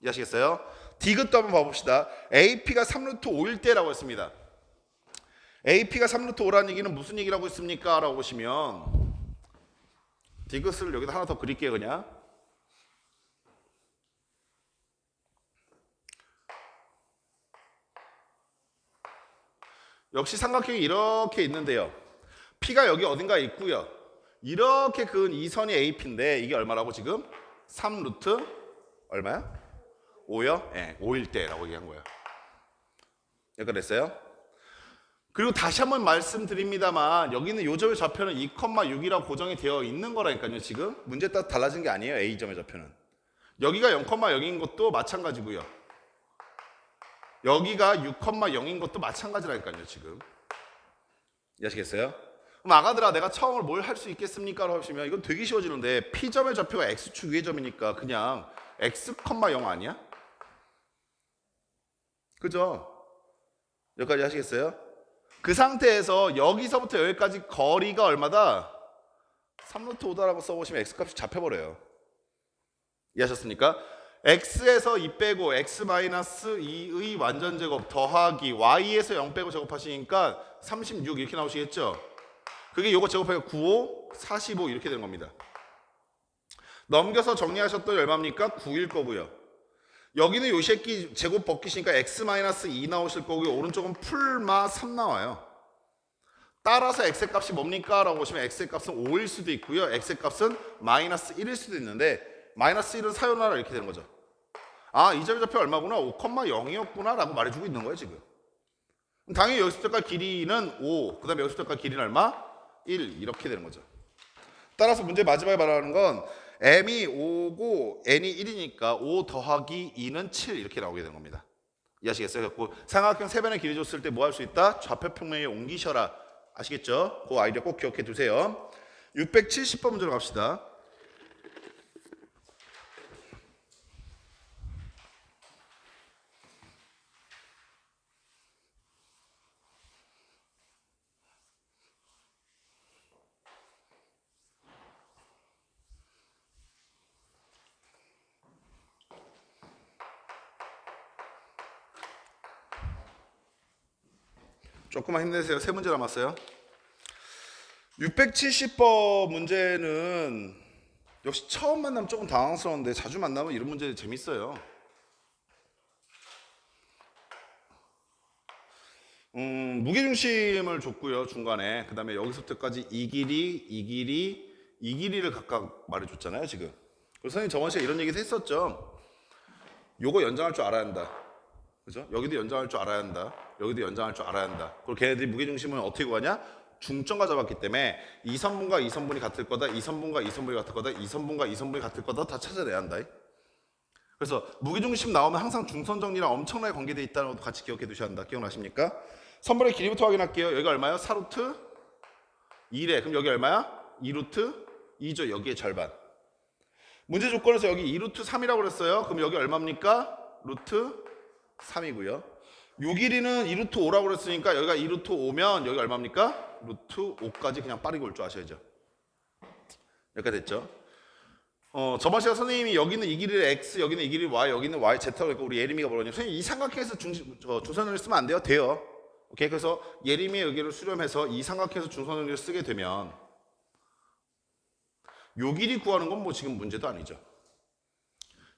이해하시겠어요? 디귿도 한번 봐봅시다. AP가 3루트 5일 때라고 했습니다. AP가 3루트 5라는 얘기는 무슨 얘기라고 했습니까? 라고 보시면 디귿을 여기다 하나 더 그릴게요. 그냥 역시 삼각형이 이렇게 있는데요. P가 여기 어딘가에 있고요. 이렇게 그은 이 선이 AP인데 이게 얼마라고 지금? 3루트 얼마야? 5요? 네, 5일 때라고 얘기한 거예요. 여기까지 됐어요? 그리고 다시 한번 말씀드립니다만 여기는 요 점의 좌표는 2,6이라고 고정이 되어 있는 거라니까요. 지금 문제에 따라 달라진 게 아니에요. A점의 좌표는. 여기가 0,0인 것도 마찬가지고요. 여기가 6,0인 것도 마찬가지라니까요. 지금 이해하시겠어요? 그럼 아가들아 내가 처음으로 뭘 할 수 있겠습니까? 라고 하시면 이건 되게 쉬워지는데 P점의 좌표가 X축 위의 점이니까 그냥 X,0 아니야? 그죠? 여기까지 하시겠어요? 그 상태에서 여기서부터 여기까지 거리가 얼마다? 3루트 5다라고 써보시면 X값이 잡혀버려요. 이해하셨습니까? X에서 2 빼고 X-2의 완전 제곱 더하기 Y에서 0 빼고 제곱하시니까 36 이렇게 나오시겠죠? 그게 요거 제곱하니까 95, 45 이렇게 되는 겁니다. 넘겨서 정리하셨더니 얼마입니까? 9일 거고요. 여기는 요 새끼 제곱 벗기시니까 X-2 나오실 거고요. 오른쪽은 풀마 3 나와요. 따라서 X의 값이 뭡니까? 라고 보시면 X의 값은 5일 수도 있고요. X의 값은 마이너스 1일 수도 있는데 마이너스 1은 사요나라 이렇게 되는 거죠. 아, 이 점의 좌표 얼마구나? 5,0이었구나 라고 말해주고 있는 거예요 지금. 당연히 여기서부터까지 길이는 5, 그 다음에 여기서부터까지 길이는 얼마? 1 이렇게 되는 거죠. 따라서 문제 마지막에 말하는 건 m이 5고 n이 1이니까 5 더하기 2는 7 이렇게 나오게 되는 겁니다. 이해하시겠어요? 그래서 삼각형 세 변의 길이 줬을 때 뭐 할 수 있다? 좌표 평면에 옮기셔라. 아시겠죠? 그 아이디어 꼭 기억해 두세요. 670번 문제로 갑시다. 조금만 힘내세요. 세 문제 남았어요. 670번 문제는 역시 처음 만나면 조금 당황스러운데 자주 만나면 이런 문제 재밌어요. 무게중심을 줬고요. 중간에. 그 다음에 여기서부터까지 이 길이를 각각 말해줬잖아요. 지금. 그래서 선생님 저번 시간에 이런 얘기도 했었죠. 요거 연장할 줄 알아야 한다. 그죠? 여기도 연장할 줄 알아야 한다. 여기도 연장할 줄 알아야 한다. 그리고 걔네들이 무게중심을 어떻게 구하냐? 중점과 잡았기 때문에 이 선분과 이 선분이 같을 거다. 이 선분과 이 선분이 같을 거다. 이 선분과 이 선분이 같을 거다. 다 찾아내야 한다. 그래서 무게중심 나오면 항상 중선 정리랑 엄청나게 관계되어 있다는 것도 같이 기억해 두셔야 한다. 기억나십니까? 선분의 길이부터 확인할게요. 여기가 얼마야? 4루트 2래. 그럼 여기 얼마야? 2루트 2죠. 여기의 절반. 문제 조건에서 여기 2루트 3이라고 그랬어요. 그럼 여기 얼마입니까? 루트 3이고요. 요 길이는 2루트 5라고 그랬으니까 여기가 2루트 5면 여기 얼마입니까? 루트 5까지 그냥 빠르게 올 줄 아셔야죠. 여기까지 됐죠? 저번 시간 선생님이 여기는 이 길이를 x, 여기는 이 길이를 y, 여기는 y, z라고 했고 우리 예림이가 뭐라냐? 선생님 이 삼각형에서 중선을 쓰면 안 돼요? 돼요. 오케이, 그래서 예림이의 의견을 수렴해서 이 삼각형에서 중선을 쓰게 되면 요 길이 구하는 건 뭐 지금 문제도 아니죠.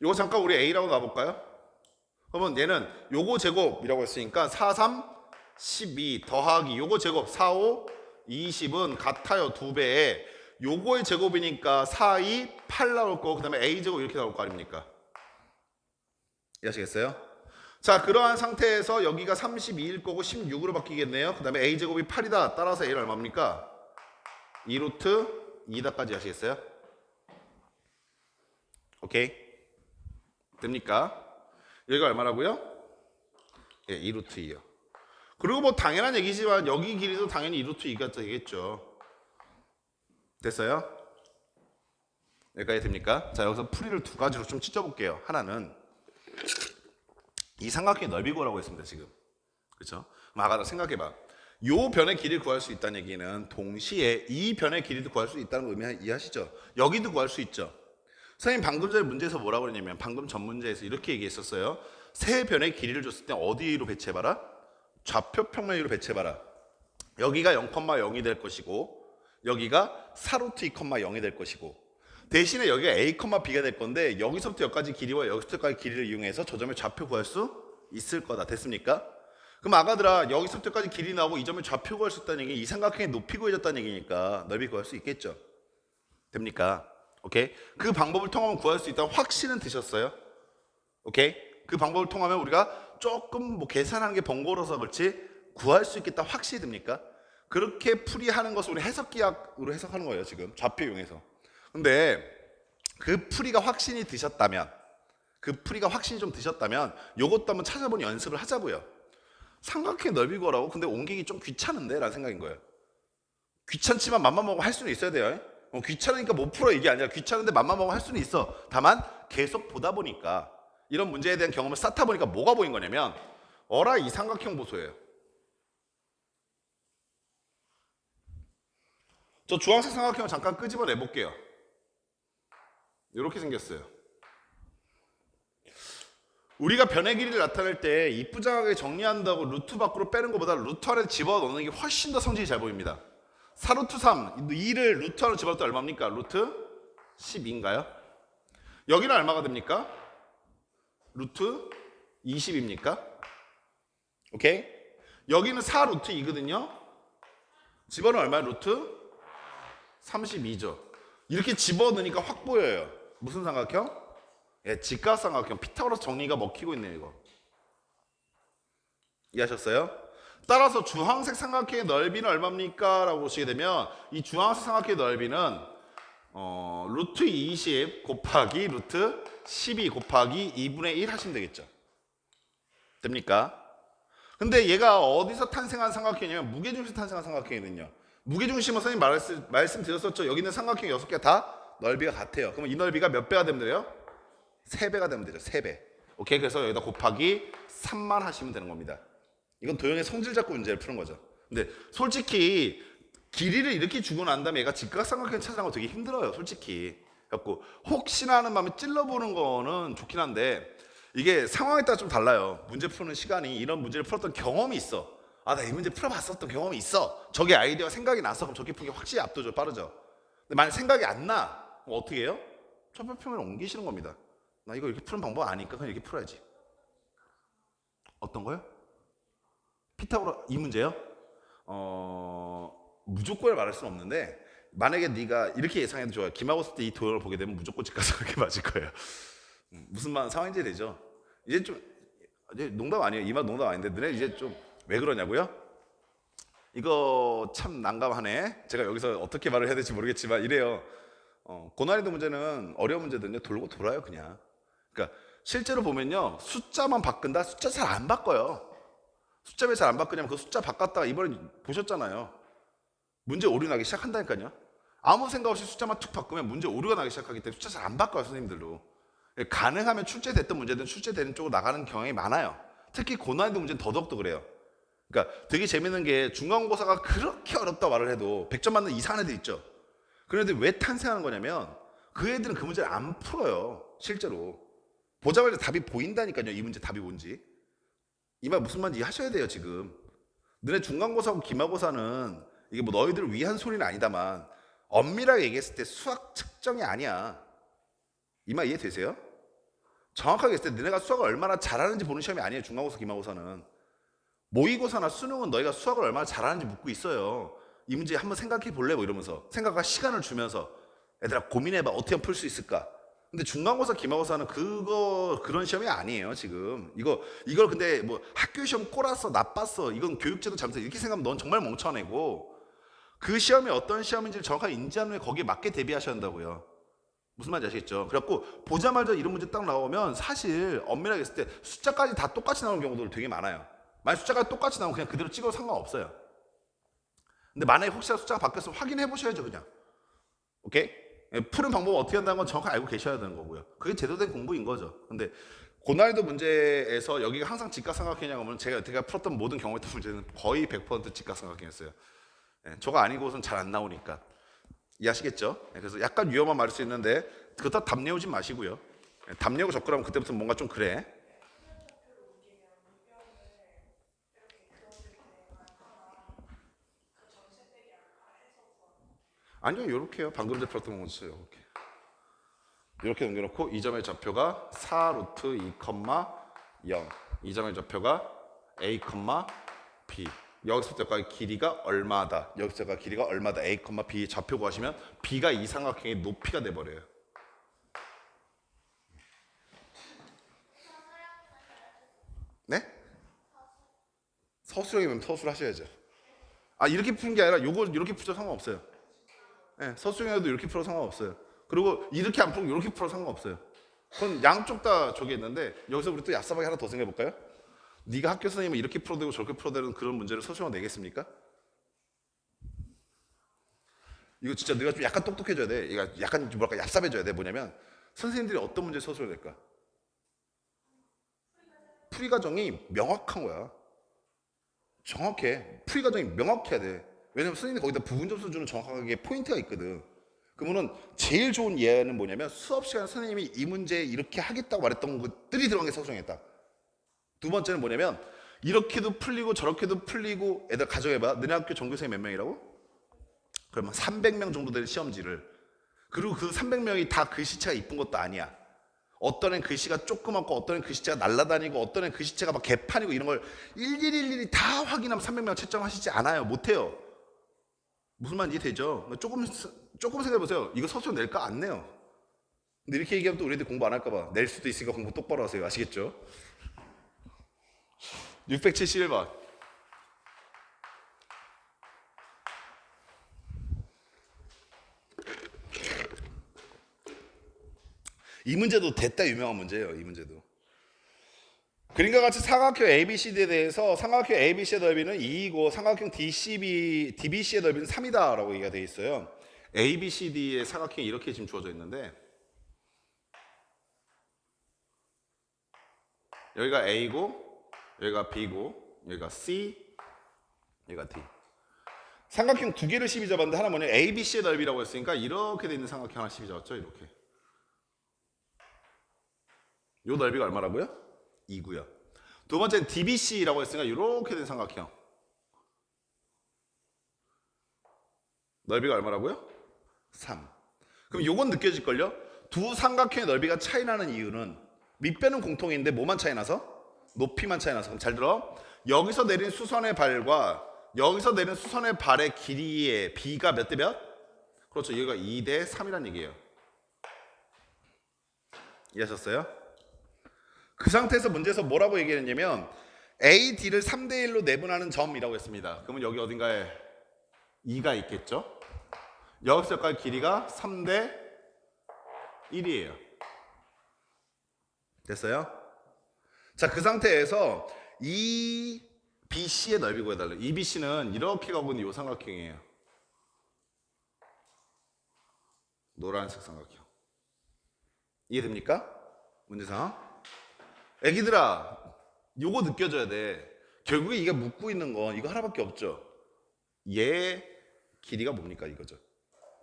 요거 잠깐 우리 A라고 놔볼까요? 그러면 얘는 요거 제곱이라고 했으니까 4, 3, 12 더하기 요거 제곱 4, 5, 20은 같아요. 2배에 요거의 제곱이니까 4, 2, 8 나올 거고 그 다음에 a제곱 이렇게 나올 거 아닙니까? 이해하시겠어요? 자, 그러한 상태에서 여기가 32일 거고 16으로 바뀌겠네요. 그 다음에 a제곱이 8이다. 따라서 a는 얼마입니까? 2루트 2다까지 하시겠어요? 오케이? 됩니까? 여기가 얼마라고요? 예, 2루트 2요. 그리고 뭐 당연한 얘기지만 여기 길이도 당연히 2루트 2가 되겠죠. 됐어요? 여기까지 됩니까? 자, 여기서 풀이를 두 가지로 좀 찢어볼게요. 하나는 이 삼각형의 넓이 구하라고 했습니다, 지금. 그렇죠? 아까 생각해봐. 요 변의 길이를 구할 수 있다는 얘기는 동시에 이 변의 길이도 구할 수 있다는 거 의미 이해하시죠? 여기도 구할 수 있죠. 선생님 방금 전에 문제에서 뭐라고 그랬냐면 방금 전 문제에서 이렇게 얘기했었어요. 세 변의 길이를 줬을 때 어디로 배치해봐라? 좌표 평면으로 배치해봐라. 여기가 0,0이 될 것이고 여기가 4루트 2,0이 될 것이고 대신에 여기가 a, b가 될 건데 여기서부터 여기까지 길이와 여기서부터 여기까지 길이를 이용해서 저 점의 좌표 구할 수 있을 거다. 됐습니까? 그럼 아가들아 여기서부터 여기까지 길이 나오고 이 점의 좌표 구할 수 있다는 얘기 이 삼각형의 높이 구해졌다는 얘기니까 넓이 구할 수 있겠죠. 됩니까? 오케이? 그 방법을 통하면 구할 수 있다는 확신은 드셨어요? 오케이? 그 방법을 통하면 우리가 조금 뭐 계산하는 게 번거로워서 그렇지 구할 수 있겠다 확신이 듭니까? 그렇게 풀이하는 것을 우리 해석기학으로 해석하는 거예요. 지금 좌표 이용해서. 근데 그 풀이가 확신이 드셨다면 좀 드셨다면 요것도 한번 찾아보는 연습을 하자고요. 삼각형의 넓이 구하라고? 근데 옮기기 좀 귀찮은데? 라는 생각인 거예요. 귀찮지만 맘만 먹으면 할 수는 있어야 돼요. 귀찮으니까 못 풀어 이게 아니라 귀찮은데 맘만 먹으면 할 수는 있어. 다만 계속 보다 보니까 이런 문제에 대한 경험을 쌓다 보니까 뭐가 보인 거냐면 어라 이 삼각형 보소예요. 저 주황색 삼각형을 잠깐 끄집어내 볼게요. 이렇게 생겼어요. 우리가 변의 길이를 나타낼 때 이쁘장하게 정리한다고 루트 밖으로 빼는 것보다 루트 안에 집어넣는 게 훨씬 더 성질이 잘 보입니다. 4루트 3, 2를 루트 안으로 집어넣을 때 얼마입니까? 루트 12인가요? 여기는 얼마가 됩니까? 루트 20입니까? 오케이? 여기는 4루트 2거든요. 집어넣으면 얼마야? 루트 32죠. 이렇게 집어넣으니까 확 보여요. 무슨 삼각형? 예, 직각삼각형. 피타고라스 정리가 먹히고 있네요, 이거. 이해하셨어요? 따라서 주황색 삼각형의 넓이는 얼마입니까? 라고 보시게 되면 이 주황색 삼각형의 넓이는 루트 20 곱하기 루트 12 곱하기 2분의 1 하시면 되겠죠. 됩니까? 근데 얘가 어디서 탄생한 삼각형이냐면 무게중심 탄생한 삼각형이거든요. 무게중심은 선생님 말씀드렸었죠. 여기 있는 삼각형 6개 다 넓이가 같아요. 그러면 이 넓이가 몇 배가 되면 돼요? 3배가 되면 되죠. 3배. 오케이. 그래서 여기다 곱하기 3만 하시면 되는 겁니다. 이건 도형의 성질 잡고 문제를 푸는 거죠. 근데 솔직히 길이를 이렇게 주고 난 다음에 얘가 직각삼각형 찾아가는 거 되게 힘들어요. 솔직히. 그래갖고 혹시나 하는 마음에 찔러보는 거는 좋긴 한데 이게 상황에 따라 좀 달라요. 문제 푸는 시간이 이런 문제를 풀었던 경험이 있어. 아, 나 이 문제 풀어봤었던 경험이 있어. 저게 아이디어가 생각이 나서 그럼 저게 푸는 게 확실히 압도적 빠르죠. 근데 만약 생각이 안 나, 그럼 어떻게 해요? 좌표평면을 옮기시는 겁니다. 나 이거 이렇게 푸는 방법 아니까 그냥 이렇게 풀어야지. 어떤 거요? 피타고라 이 문제요? 무조건을 말할 수는 없는데 만약에 네가 이렇게 예상해도 좋아요. 기말고사 때 이 도형을 보게 되면 무조건 직각삼각형이 맞을 거예요. 무슨 말 상황인지 되죠? 이제 좀 이제 농담 아니에요. 이 말 농담 아닌데 너네 이제 좀 왜 그러냐고요? 이거 참 난감하네. 제가 여기서 어떻게 말을 해야 될지 모르겠지만 이래요. 고난이도 문제는 어려운 문제들은요 돌고 돌아요 그냥. 그러니까 실제로 보면요 숫자만 바꾼다 숫자 잘 안 바꿔요. 숫자 왜 잘 안 바꾸냐면 그 숫자 바꿨다가 이번에 보셨잖아요. 문제 오류 나기 시작한다니까요. 아무 생각 없이 숫자만 툭 바꾸면 문제 오류가 나기 시작하기 때문에 숫자 잘 안 바꿔요 선생님들도. 가능하면 출제됐던 문제든 출제되는 쪽으로 나가는 경향이 많아요. 특히 고난이도 문제는 더더욱더 그래요. 그러니까 되게 재밌는 게 중간고사가 그렇게 어렵다 말을 해도 100점 맞는 이상한 애들 있죠. 그런 애들 왜 탄생하는 거냐면 그 애들은 그 문제를 안 풀어요. 실제로. 보자마자 답이 보인다니까요. 이 문제 답이 뭔지. 이 말 무슨 말인지 하셔야 돼요 지금. 너네 중간고사하고 기말고사는 이게 뭐 너희들을 위한 소리는 아니다만 엄밀하게 얘기했을 때 수학 측정이 아니야. 이 말 이해되세요? 정확하게 했을 때 너네가 수학을 얼마나 잘하는지 보는 시험이 아니에요. 중간고사 기말고사는. 모의고사나 수능은 너희가 수학을 얼마나 잘하는지 묻고 있어요. 이 문제 한번 생각해 볼래? 뭐 이러면서 생각과 시간을 주면서 얘들아 고민해봐. 어떻게 하면 풀 수 있을까? 근데 중간고사, 기말고사는 그런 시험이 아니에요 지금. 이걸 근데 뭐 학교 시험 꼴았어, 나빴어, 이건 교육제도 잘못했어 이렇게 생각하면 넌 정말 멍청한 애고, 그 시험이 어떤 시험인지를 정확하게 인지한 후에 거기에 맞게 대비하셔야 한다고요. 무슨 말인지 아시겠죠? 그래갖고 보자마자 이런 문제 딱 나오면 사실 엄밀하게 했을 때 숫자까지 다 똑같이 나오는 경우도 되게 많아요. 만약 숫자가 똑같이 나오면 그냥 그대로 찍어도 상관없어요. 근데 만약에 혹시나 숫자가 바뀌었으면 확인해 보셔야죠 그냥. 오케이? 푸는 방법 어떻게 한다는 건 정확하게 알고 계셔야 되는 거고요. 그게 제대로 된 공부인 거죠. 근데 고난이도 문제에서 여기가 항상 직각삼각형이냐고 하면 제가 풀었던 모든 경험했던 문제는 거의 100% 직각삼각형이었어요. 저거 아니고선 잘 안 나오니까. 이해하시겠죠? 그래서 약간 위험한 말일 수 있는데 그렇다 답 내우지 마시고요. 답 내우고 접근하면 그때부터 뭔가 좀 그래. 아니요, 이렇게요. 방금 전에 풀었던 거 써요. 이렇게 넘겨놓고 이 점의 좌표가 4 루트 2, 0. 이 점의 좌표가 a, b. 여기서부터까지 길이가 얼마다. 여기서까지 길이가 얼마다. a, b 좌표 구하시면 b가 이 삼각형의 높이가 돼버려요. 네? 서술형이면 서술 하셔야죠. 아, 이렇게 푸는 게 아니라 요거 이렇게 풀어도 상관없어요. 네, 서술형에도 이렇게 풀어도 상관없어요. 그리고 이렇게 안 풀고 이렇게 풀어도 상관없어요. 그건 양쪽 다 저기 있는데 여기서 우리 또 얍삽하게 하나 더 생각해 볼까요? 네가 학교 선생님은 이렇게 풀어도 되고 저렇게 풀어도 되는 그런 문제를 서술형으로 내겠습니까? 이거 진짜 네가 좀 약간 똑똑해져야 돼. 이거 약간 좀 뭐랄까 얍삽해져야 돼. 뭐냐면 선생님들이 어떤 문제 서술을 낼까? 풀이 과정이 명확한 거야. 정확해. 풀이 과정이 명확해야 돼. 왜냐면 선생님이 거기다 부분 점수 주는 정확하게 포인트가 있거든. 그러면은 제일 좋은 예는 뭐냐면 수업 시간에 선생님이 이 문제 이렇게 하겠다고 말했던 것들이 들어간 게 서술형이었다. 두 번째는 뭐냐면 이렇게도 풀리고 저렇게도 풀리고. 애들 가정해봐. 너네 학교 전교생이 몇 명이라고? 그러면 300명 정도 되는 시험지를. 그리고 그 300명이 다 글씨체가 이쁜 것도 아니야. 어떤 애는 글씨가 조그맣고 어떤 애는 글씨체가 날아다니고 어떤 애는 글씨체가 막 개판이고 이런 걸 일일이 다 확인하면 300명 채점하시지 않아요. 못해요. 무슨 말인지 되죠? 조금 생각해보세요. 이거 서술 낼까? 안 내요. 근데 이렇게 얘기하면 또 우리들 공부 안 할까봐 낼 수도 있으니까 공부 똑바로 하세요. 아시겠죠? 671번. 이 문제도 됐다 유명한 문제예요. 이 문제도. 그림과 같이 삼각형 ABCD에 대해서 삼각형 ABC의 넓이는 2이고 삼각형 DBC의 넓이는 3이다 라고 얘기가 되어 있어요. ABCD의 삼각형이 이렇게 지금 주어져 있는데 여기가 A고 여기가 B고 여기가 C 여기가 D. 삼각형 두 개를 시비 잡았는데 하나 뭐냐, ABC의 넓이라고 했으니까 이렇게 돼 있는 삼각형 하나 시비 잡았죠. 이렇게. 요 넓이가 얼마라고요? 2고요. 두 번째는 DBC라고 했으니까 이렇게 된 삼각형. 넓이가 얼마라고요? 3. 그럼 요건 느껴질걸요? 두 삼각형의 넓이가 차이 나는 이유는 밑배는 공통인데 뭐만 차이 나서? 높이만 차이 나서. 그럼 잘 들어. 여기서 내린 수선의 발과 여기서 내린 수선의 발의 길이의 B가 몇 대 몇? 그렇죠. 여기가 2대 3이란 얘기예요. 이해하셨어요? 그 상태에서 문제에서 뭐라고 얘기했냐면 A, D를 3대 1로 내분하는 점이라고 했습니다. 그러면 여기 어딘가에 2가 있겠죠? 여기서 여기까지 길이가 3대 1이에요. 됐어요? 자, 그 상태에서 이 BC의 넓이 구해달래요. 이 BC는 이렇게 가고 있는 이 삼각형이에요. 노란색 삼각형. 이해됩니까? 문제상. 애기들아, 요거 느껴져야 돼. 결국에 이게 묻고 있는 건 이거 하나밖에 없죠. 얘 길이가 뭡니까 이거죠.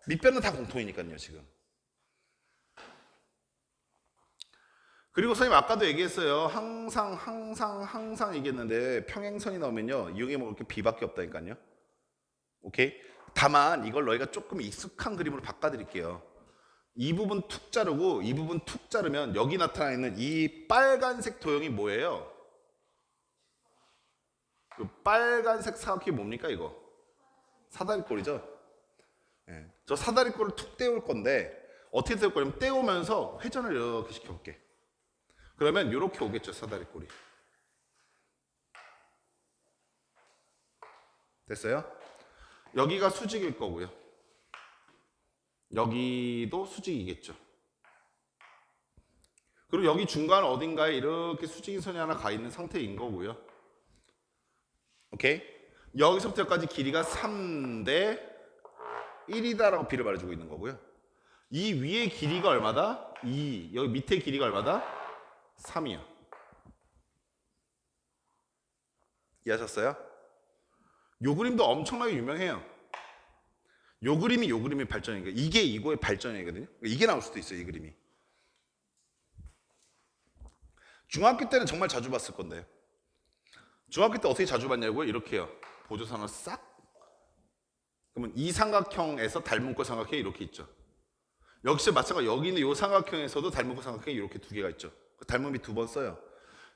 밑변은 다 공통이니까요 지금. 그리고 선생님 아까도 얘기했어요. 항상 얘기했는데 평행선이 나오면요 이용해 먹을 게 B밖에 없다니까요. 오케이? 다만 이걸 너희가 조금 익숙한 그림으로 바꿔드릴게요. 이 부분 툭 자르고 이 부분 툭 자르면 여기 나타나 있는 이 빨간색 도형이 뭐예요? 그 빨간색 사각형이 뭡니까 이거? 사다리꼴이죠. 예. 저 사다리꼴을 툭 떼올 건데 어떻게 떼올 거냐면 떼오면서 회전을 이렇게 시켜볼게. 그러면 이렇게 오겠죠, 사다리꼴이. 됐어요? 여기가 수직일 거고요. 여기도 수직이겠죠. 그리고 여기 중간 어딘가에 이렇게 수직인 선이 하나 가 있는 상태인 거고요. 오케이? 여기서부터 여기까지 길이가 3대 1이다라고 비를 말해주고 있는 거고요. 이 위의 길이가 얼마다? 2. 여기 밑에 길이가 얼마다? 3이요. 이해하셨어요? 요 그림도 엄청나게 유명해요. 요 그림이 발전인 거예요. 이게 이거의 발전이거든요. 이게 나올 수도 있어요, 이 그림이. 중학교 때는 정말 자주 봤을 건데. 중학교 때 어떻게 자주 봤냐고요? 이렇게요. 보조선을 싹. 그러면 이 삼각형에서 닮은꼴 삼각형이 이렇게 있죠. 역시 마찬가지로 여기 있는 이 삼각형에서도 닮은꼴 삼각형이 이렇게 두 개가 있죠. 닮음이 두 번 써요.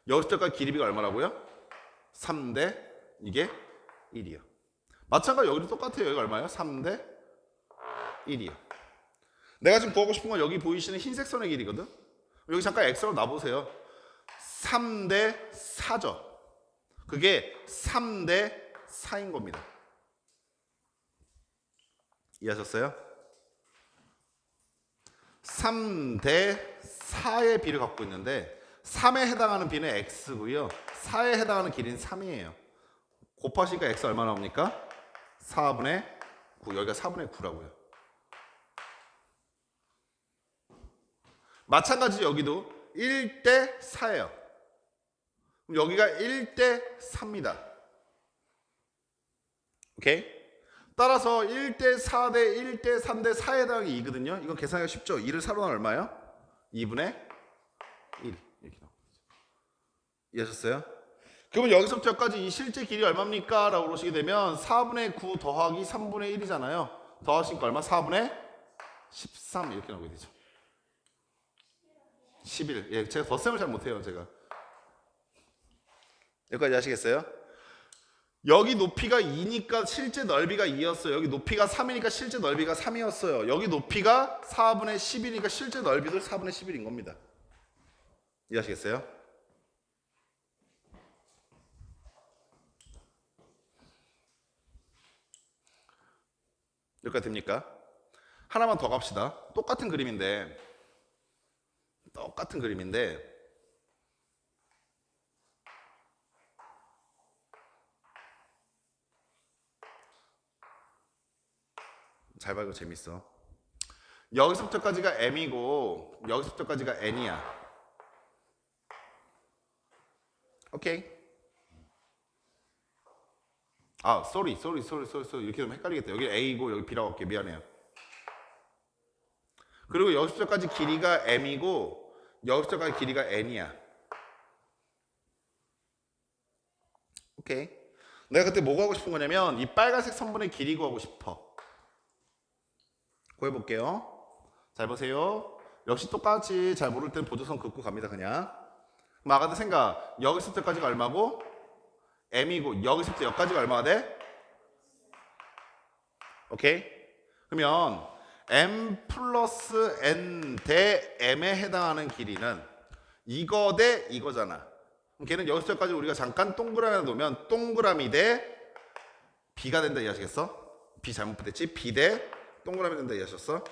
여기서까지 길이가 얼마라고요? 3대 이게 1이요. 마찬가지로 여기도 똑같아요. 여기가 얼마예요? 3대 1이요. 내가 지금 구하고 싶은 건 여기 보이시는 흰색 선의 길이거든. 여기 잠깐 X로 놔보세요. 3대 4죠. 그게 3대 4인 겁니다. 이해하셨어요? 3대 4의 비를 갖고 있는데 3에 해당하는 비는 X고요. 4에 해당하는 길이는 3이에요. 곱하시니까 X 얼마 나옵니까? 4분의 9. 여기가 4분의 9라고요. 마찬가지로 여기도 1대 4예요. 그럼 여기가 1대 4입니다. 오케이? 따라서 1대 4대 1대 3대 4에 해당하는 2거든요. 이건 계산하기가 쉽죠. 2를 4로 넣으면 얼마예요? 2분의 1. 이렇게 나옵니다. 이해하셨어요? 그러면 여기서부터 여기까지 이 실제 길이 얼마입니까? 라고 그러시게 되면 4분의 9 더하기 3분의 1이잖아요. 더하시니까 얼마? 4분의 13 이렇게 나오게 되죠. 11. 예, 제가 덧셈을 잘 못해요, 제가. 여기까지 아시겠어요? 여기 높이가 2니까 실제 넓이가 2였어요. 여기 높이가 3이니까 실제 넓이가 3이었어요. 여기 높이가 4분의 10이니까 실제 넓이도 4분의 11인 겁니다. 이해하시겠어요? 여기까지 됩니까? 하나만 더 갑시다. 똑같은 그림인데 잘 봐, 이거 재밌어. 여기서부터까지가 M이고 여기서부터까지가 N이야. 오케이. 아, sorry. 이렇게 되면 헷갈리겠다. 여기 A고 여기 B라고 할게. 미안해요. 그리고 여기서부터까지 길이가 M이고 여기서부터까지 길이가 N이야. 오케이. 내가 그때 뭐 하고 싶은 거냐면 이 빨간색 선분의 길이 구하고 싶어. 구해볼게요. 잘 보세요. 역시 똑같이 잘 모를 땐 보조선 긋고 갑니다. 그냥. 그럼 아까도 생각. 여기서부터까지가 얼마고? M이고 여기서부터 여기까지가 얼마가 돼? 오케이? 그러면 M 플러스 N 대 M에 해당하는 길이는 이거 대 이거잖아. 그럼 걔는 여기서까지 우리가 잠깐 동그라미 하나 놓으면 동그라미 대 B가 된다. 이해하시겠어? B 잘못 붙였지? B 대 동그라미 된다. 이해하셨어?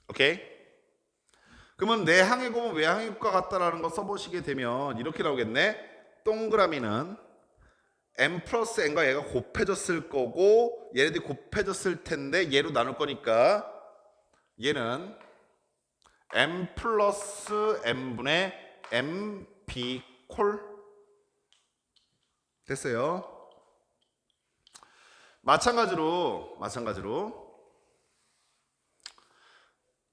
오케이? 그러면 내항의 곱은 외항의 곱과 같다라는 거 써보시게 되면 이렇게 나오겠네. 동그라미는 M 플러스 N과 얘가 곱해졌을 거고 얘네들이 곱해졌을 텐데 얘로 나눌 거니까 얘는 M 플러스 N분의 MB 콜 됐어요. 마찬가지로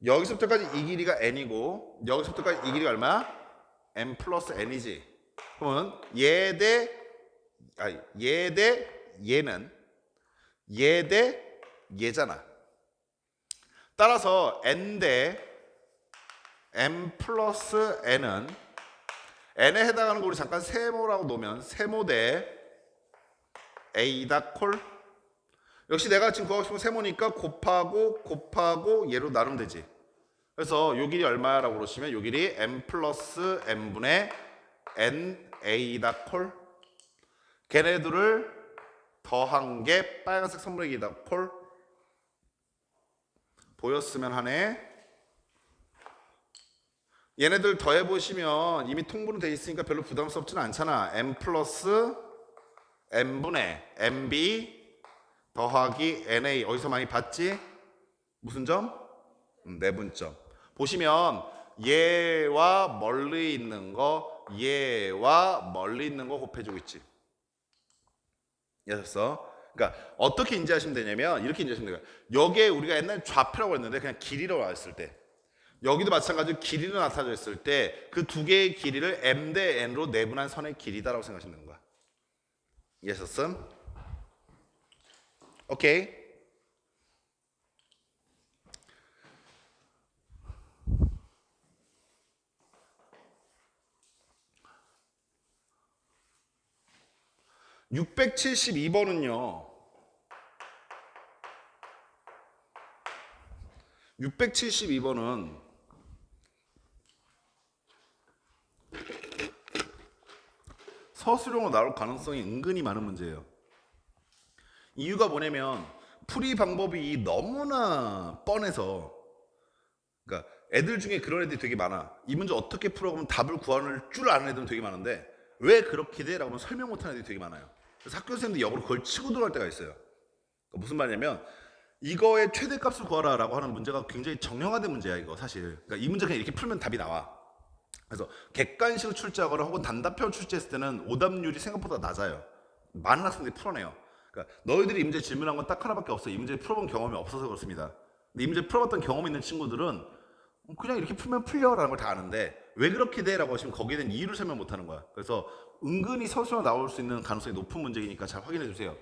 여기서부터까지 이 길이가 N이고 여기서부터까지 이 길이가 얼마야? M 플러스 N이지. 그러면 얘 대 얘는 얘 대 얘잖아. 따라서 N 대 M 플러스 N은 N에 해당하는 거 우리 잠깐 세모라고 놓으면 세모 대 A다 콜 역시 내가 지금 구하고 싶은 세모니까 곱하고 얘로 나누면 되지. 그래서 요 길이 얼마라고 그러시면 요 길이 m 플러스 n분의 na다 콜. 걔네들을 더한 게 빨간색 선분의 길이다 콜. 보였으면 하네. 얘네들 더해보시면 이미 통분은 돼 있으니까 별로 부담스럽지는 않잖아. m 플러스 n분의 nb 더하기 na. 어디서 많이 봤지? 무슨 점? 내분점. 보시면 얘와 멀리 있는 거, 얘와 멀리 있는 거 곱해주고 있지. 이해하셨어? 그러니까 어떻게 인지하시면 되냐면 이렇게 인지하시면 돼요. 여기에 우리가 옛날에 좌표라고 했는데 그냥 길이라고 했을 때, 여기도 마찬가지로 길이로 나타져 있을 때 그 두 개의 길이를 m 대 n으로 내분한 선의 길이다라고 생각하시면 되는 거야. 이해하셨음? 오케이. (672번은요) 672번은 서술형으로 나올 가능성이 은근히 많은 문제예요. 이유가 뭐냐면 풀이 방법이 너무나 뻔해서, 그러니까 애들 중에 그런 애들이 되게 많아. 이 문제 어떻게 풀어보면 답을 구하는 줄 아는 애들은 되게 많은데 왜 그렇게 돼? 라고 하면 설명 못하는 애들이 되게 많아요. 그래서 학교 선생님도 역으로 그걸 치고 들어갈 때가 있어요. 그러니까 무슨 말이냐면 이거의 최대값을 구하라 라고 하는 문제가 굉장히 정형화된 문제야 이거 사실. 그러니까 이 문제 그냥 이렇게 풀면 답이 나와. 그래서 객관식으로 출제하거나 혹은 단답형 출제했을 때는 오답률이 생각보다 낮아요. 많은 학생들이 풀어내요. 그러니까 너희들이 이 문제 질문한 건 딱 하나밖에 없어. 이 문제 풀어본 경험이 없어서 그렇습니다. 근데 이 문제 풀어봤던 경험이 있는 친구들은 그냥 이렇게 풀면 풀려라는 걸 다 아는데 왜 그렇게 돼? 라고 하시면 거기에 대한 이유를 설명 못하는 거야. 그래서 은근히 서술로 나올 수 있는 가능성이 높은 문제이니까 잘 확인해 주세요.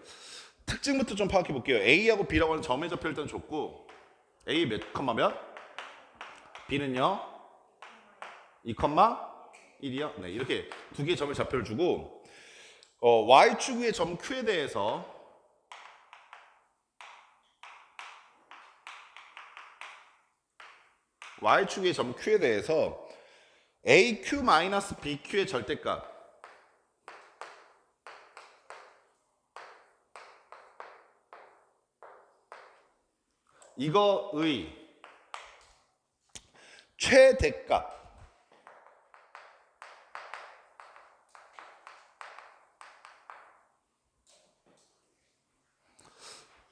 특징부터 좀 파악해 볼게요. A하고 B라고 하는 점의 좌표 일단 줬고, A 몇 컴마 몇? B는요? 2 컴마 1이요? 네, 이렇게 두 개의 점의 좌표를 주고, Y축 위의 점 Q에 대해서 Y축 위의 점 Q에 대해서 AQ-BQ의 절대값 이거의 최대값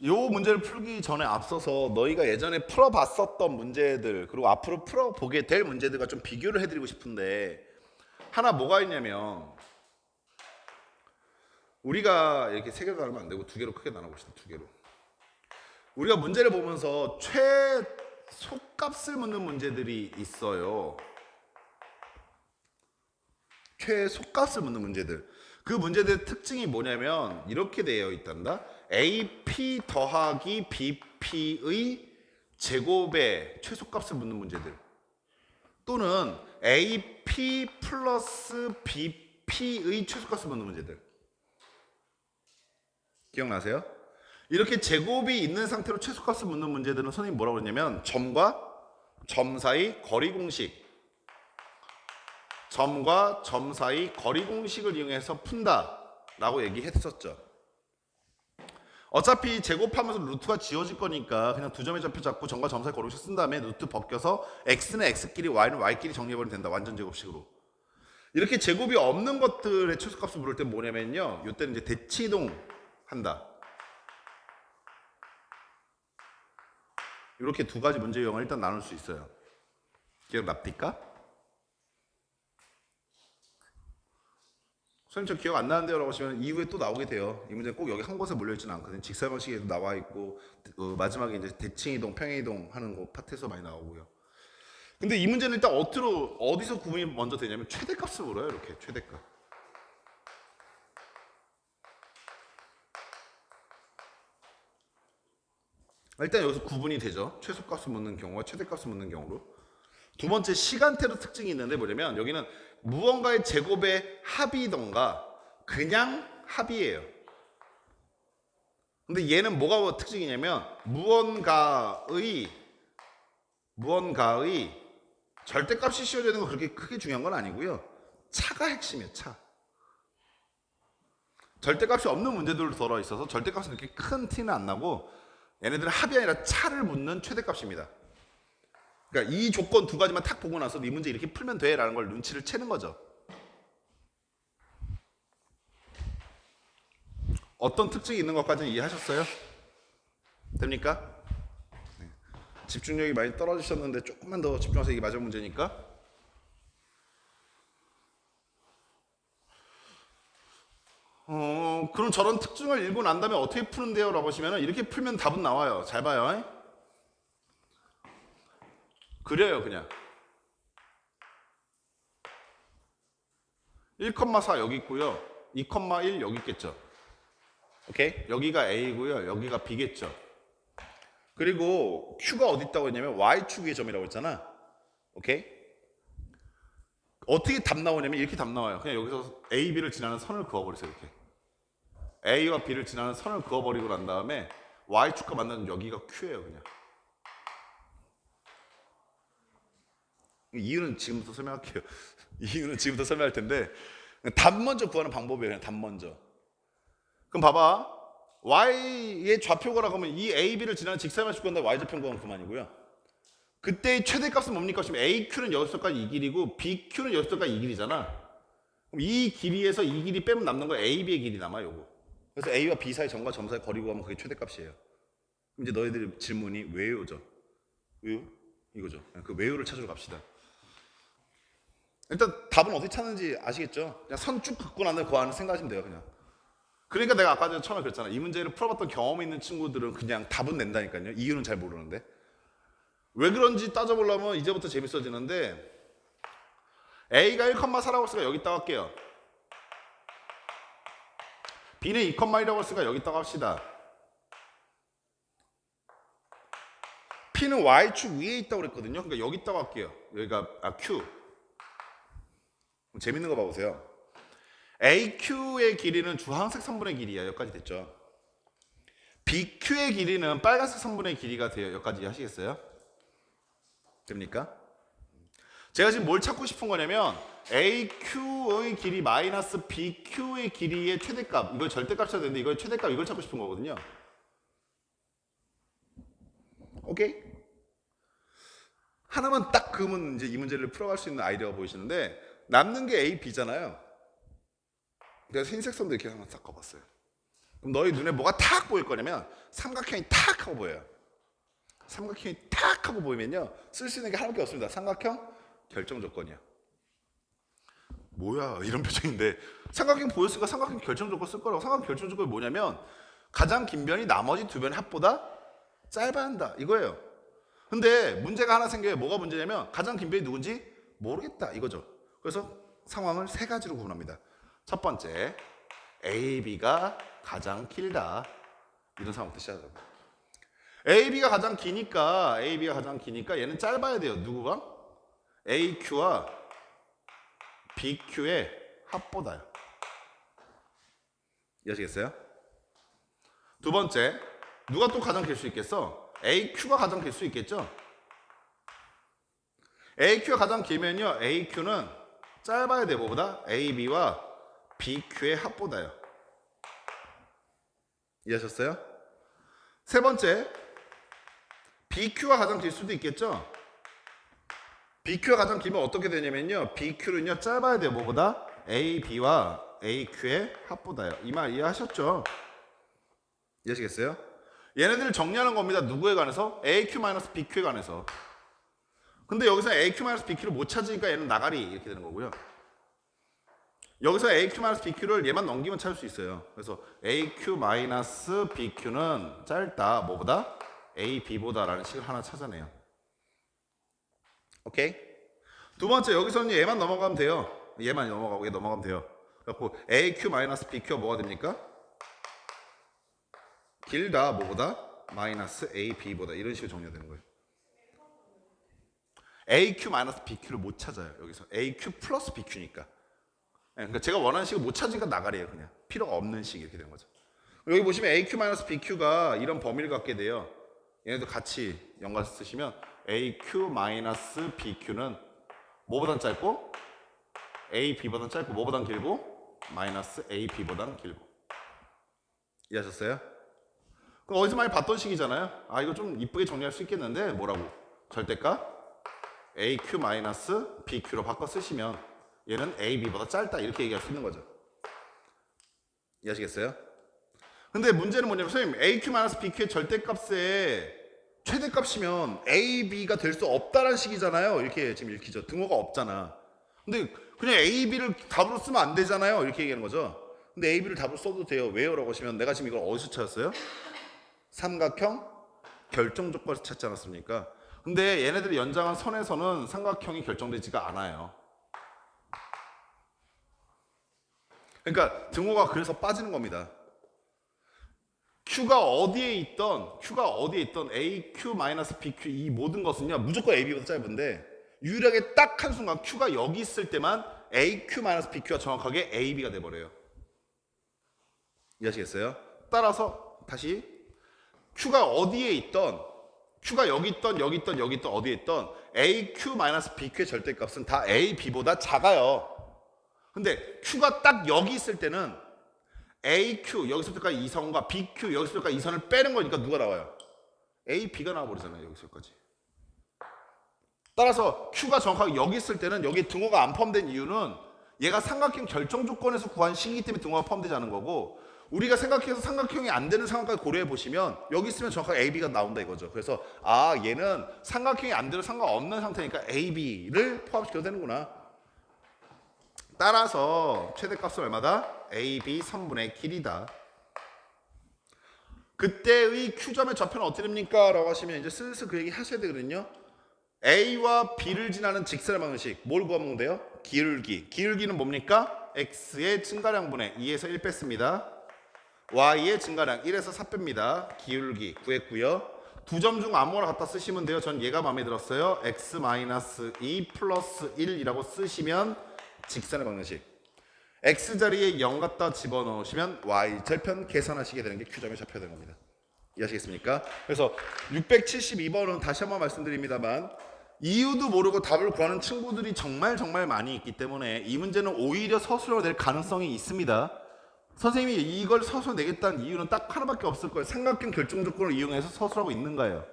이 문제를 풀기 전에 앞서서 너희가 예전에 풀어봤었던 문제들 그리고 앞으로 풀어보게 될 문제들과 좀 비교를 해드리고 싶은데, 하나 뭐가 있냐면 우리가 이렇게 세 개로 나누면 안 되고 두 개로 크게 나눠봅시다. 두 개로. 우리가 문제를 보면서 최소값을 묻는 문제들이 있어요. 최소값을 묻는 문제들. 그 문제들의 특징이 뭐냐면 이렇게 되어 있단다. AP 더하기 BP의 제곱의 최소값을 묻는 문제들, 또는 AP 플러스 BP의 최소값을 묻는 문제들. 기억나세요? 이렇게 제곱이 있는 상태로 최소값을 묻는 문제들은 선생님이 뭐라고 그랬냐면 점과 점 사이 거리 공식, 점과 점 사이 거리 공식을 이용해서 푼다라고 얘기했었죠. 어차피 제곱하면서 루트가 지워질 거니까 그냥 두 점의 좌표 잡고 점과 점 사이 거리 공식 쓴 다음에 루트 벗겨서 x는 x끼리 y는 y끼리 정리해버리면 된다. 완전 제곱식으로. 이렇게 제곱이 없는 것들의 최소값을 물을 때 뭐냐면요, 이때는 이제 대치 이동 한다. 이렇게 두 가지 문제 유형을 일단 나눌 수 있어요. 기억납니까? 선생님 저 기억 안 나는데요 라고 하시면 이후에 또 나오게 돼요. 이 문제는 꼭 여기 한 곳에 몰려있지는 않거든요. 직사방식에도 나와 있고 마지막에 이제 대칭이동, 평행이동 하는 거 파트에서 많이 나오고요. 근데 이 문제는 일단 어디서 구분이 먼저 되냐면 최대값을 물어요. 이렇게 최대값. 일단 여기서 구분이 되죠. 최소값을 묻는 경우와 최대값을 묻는 경우로. 두 번째, 시간대로 특징이 있는데 뭐냐면 여기는 무언가의 제곱의 합이던가 그냥 합이에요. 근데 얘는 뭐가 특징이냐면 무언가의 절대값이 씌워지는 건 그렇게 크게 중요한 건 아니고요. 차가 핵심이에요. 차. 절대값이 없는 문제들로 들어 있어서 절대값은 그렇게 큰 티는 안 나고 얘네들은 합이 아니라 차를 묻는 최대값입니다. 그러니까 이 조건 두 가지만 탁 보고 나서 이 문제 이렇게 풀면 돼라는 걸 눈치를 채는 거죠. 어떤 특징이 있는 것까지는 이해하셨어요? 됩니까? 네. 집중력이 많이 떨어지셨는데 조금만 더 집중해서 이게 마지막 문제니까. 그럼 저런 특징을 읽고 난 다음에 어떻게 푸는데요? 라고 하시면 이렇게 풀면 답은 나와요. 잘 봐요. 그려요, 그냥. 1,4 여기 있고요. 2,1 여기 있겠죠. 오케이? 여기가 A고요. 여기가 B겠죠. 그리고 Q가 어디 있다고 했냐면 Y축 위의 점이라고 했잖아. 오케이? 어떻게 답 나오냐면 이렇게 답 나와요. 그냥 여기서 A, B를 지나는 선을 그어버리세요. 이렇게. A와 B를 지나는 선을 그어버리고 난 다음에 Y축과 만나는 여기가 Q예요. 그냥. 이유는 지금부터 설명할게요. 이유는 지금부터 설명할 텐데 답 먼저 구하는 방법이에요. 그냥 답 먼저. 그럼 봐봐. Y의 좌표고라고 하면 이 A, B를 지나는 직사방식 구한다 Y좌표 구하면 그만이고요. 그때의 최대값은 뭡니까? 지금 AQ는 여기서까지 이 길이고 BQ는 여기서까지 이 길이잖아. 그럼 이 길이에서 이 길이 빼면 남는 거 AB의 길이 남아요. 요거. 그래서 A와 B 사이 점과 점 사이 거리고 하면 그게 최대값이에요. 그럼 이제 너희들 질문이 왜요죠? 왜요? 이거죠. 그 왜요를 찾으러 갑시다. 일단 답은 어떻게 찾는지 아시겠죠? 그냥 선 쭉 긋고 난 다음에 그 안에 생각하시면 돼요. 그냥. 그러니까 내가 아까 전에 처음에 그랬잖아. 이 문제를 풀어봤던 경험이 있는 친구들은 그냥 답은 낸다니까요. 이유는 잘 모르는데. 왜 그런지 따져보려면 이제부터 재밌어지는데 A가 1,4라고 했으니까 여기 있다고 할게요. B는 2,1이라고 했으니까 여기 있다고 합시다. P는 Y축 위에 있다고 그랬거든요. 그러니까 여기 있다고 할게요. 여기가 Q. 재밌는 거 봐보세요. AQ의 길이는 주황색 선분의 길이야. 여기까지 됐죠. BQ의 길이는 빨간색 선분의 길이가 돼요. 여기까지 하시겠어요? 됩니까? 제가 지금 뭘 찾고 싶은 거냐면 AQ의 길이 마이너스 BQ의 길이의 최대값. 이걸 절대값이어야 되는데 이걸 최대값 이걸 찾고 싶은 거거든요. 오케이? 하나만 딱 그으면 이제 이 문제를 풀어갈 수 있는 아이디어가 보이시는데 남는 게 A, B잖아요. 그래서 흰색 선도 이렇게 한번 싹 그어봤어요. 그럼 너희 눈에 뭐가 탁 보일 거냐면 삼각형이 탁 하고 보여요. 삼각형이 탁 하고 보이면요 쓸 수 있는 게 하나밖에 없습니다. 삼각형 결정 조건이요. 뭐야 이런 표정인데 삼각형 보였으니까 삼각형 결정 조건 쓸 거라고. 삼각형 결정 조건이 뭐냐면 가장 긴 변이 나머지 두 변의 합보다 짧아야 한다 이거예요. 근데 문제가 하나 생겨요. 뭐가 문제냐면 가장 긴 변이 누군지 모르겠다 이거죠. 그래서 상황을 세 가지로 구분합니다. 첫 번째 AB가 가장 길다 이런 상황부터 시작합니다. AB가 가장 기니까 얘는 짧아야 돼요. 누구가? AQ와 BQ의 합보다요. 이해하시겠어요? 두 번째 누가 또 가장 길 수 있겠어? AQ가 가장 길 수 있겠죠? AQ가 가장 길면요 AQ는 짧아야 돼. 뭐보다? AB와 BQ의 합보다요. 이해하셨어요? 세 번째 BQ가 가장 길 수도 있겠죠? BQ가 가장 길면 어떻게 되냐면요 BQ는요 짧아야 돼요. 뭐보다? AB와 AQ의 합보다요. 이 말 이해하셨죠? 이해하시겠어요? 얘네들을 정리하는 겁니다. 누구에 관해서? AQ-BQ에 관해서. 근데 여기서 AQ-BQ를 못 찾으니까 얘는 나가리 이렇게 되는 거고요. 여기서 AQ-BQ를 얘만 넘기면 찾을 수 있어요. 그래서 AQ-BQ는 짧다. 뭐보다? AB보다 라는 식을 하나 찾아내요. 오케이? 두 번째 여기서는 얘만 넘어가면 돼요. 얘만 넘어가고 얘 넘어가면 돼요. 그래서 AQ-BQ가 뭐가 됩니까? 길다. 뭐보다? 마이너스 AB보다 이런 식으로 정리가 되는 거예요. AQ-BQ를 못 찾아요. 여기서 AQ 플러스 BQ니까. 그러니까 제가 원하는 식을 못 찾으니까 나가래요. 그냥 필요가 없는 식 이렇게 되는 거죠. 여기 보시면 AQ-BQ가 이런 범위를 갖게 돼요. 얘네도 같이 연관해서 쓰시면 AQ-BQ는 뭐보단 짧고 AB보단 짧고 뭐보단 길고 마이너스 AB보단 길고. 이해하셨어요? 그럼 어디서 많이 봤던 식이잖아요. 아, 이거 좀 이쁘게 정리할 수 있겠는데 뭐라고? 절대값 AQ-BQ로 바꿔 쓰시면 얘는 AB보다 짧다 이렇게 얘기할 수 있는 거죠. 이해하시겠어요? 근데 문제는 뭐냐면 선생님 AQ-BQ의 절대값의 최대값이면 AB가 될 수 없다라는 식이잖아요. 이렇게 지금 읽히죠. 등호가 없잖아. 근데 그냥 AB를 답으로 쓰면 안 되잖아요. 이렇게 얘기하는 거죠. 근데 AB를 답으로 써도 돼요. 왜요? 라고 하시면 내가 지금 이걸 어디서 찾았어요? 삼각형 결정 조건에서 찾지 않았습니까? 근데 얘네들이 연장한 선에서는 삼각형이 결정되지가 않아요. 그러니까 등호가 그래서 빠지는 겁니다. Q가 어디에 있던 AQ-BQ 이 모든 것은요 무조건 AB보다 짧은데 유일하게 딱 한순간 Q가 여기 있을 때만 AQ-BQ가 정확하게 AB가 돼버려요. 이해하시겠어요? 따라서 다시 Q가 어디에 있던 Q가 여기 있던 어디에 있던 AQ-BQ의 절대값은 다 AB보다 작아요. 근데 Q가 딱 여기 있을 때는 AQ 여기서부터까지 이 선과 BQ 여기서부터까지 이 선을 빼는 거니까 누가 나와요? AB가 나와버리잖아요. 여기서까지. 따라서 Q가 정확하게 여기 있을 때는 여기 등호가 안 포함된 이유는 얘가 삼각형 결정 조건에서 구한 식이기 때문에 등호가 포함되지 않은 거고 우리가 생각해서 삼각형이 안 되는 상황까지 고려해 보시면 여기 있으면 정확하게 AB가 나온다 이거죠. 그래서 아 얘는 삼각형이 안 되는 상관없는 상태니까 AB를 포함시켜도 되는구나. 따라서 최대값은 얼마다? AB 선분의 길이다. 그때의 Q점의 좌표는 어떻게 됩니까? 라고 하시면 이제 슬슬 그 얘기 하셔야 되거든요. A와 B를 지나는 직선의 방정식 뭘 구하면 돼요? 기울기. 기울기는 뭡니까? X의 증가량분의 2에서 1 뺐습니다. Y의 증가량 1에서 4 뺍니다. 기울기 구했고요. 두 점 중 아무거나 갖다 쓰시면 돼요. 전 얘가 마음에 들었어요. X-2 플러스 1이라고 쓰시면 직선의 방정식. X자리에 0 갖다 집어넣으시면 Y절편 계산하시게 되는 게 Q점의 좌표가 되는 겁니다. 이해하시겠습니까? 그래서 672번은 다시 한번 말씀드립니다만 이유도 모르고 답을 구하는 친구들이 정말 많이 있기 때문에 이 문제는 오히려 서술로 낼 가능성이 있습니다. 선생님이 이걸 서술로 내겠다는 이유는 딱 하나밖에 없을 거예요. 삼각형 결정 조건을 이용해서 서술하고 있는 거예요.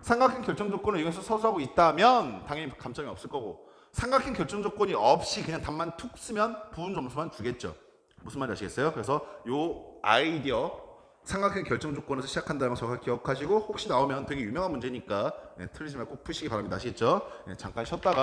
삼각형 결정 조건을 이용해서 서술하고 있다면 당연히 감점이 없을 거고 삼각형 결정 조건이 없이 그냥 답만 툭 쓰면 부분 점수만 주겠죠. 무슨 말인지 아시겠어요? 그래서 요 아이디어 삼각형 결정 조건에서 시작한다는 걸 정확히 기억하시고 혹시 나오면 되게 유명한 문제니까 틀리지 말고 꼭 푸시기 바랍니다. 아시겠죠? 잠깐 쉬었다가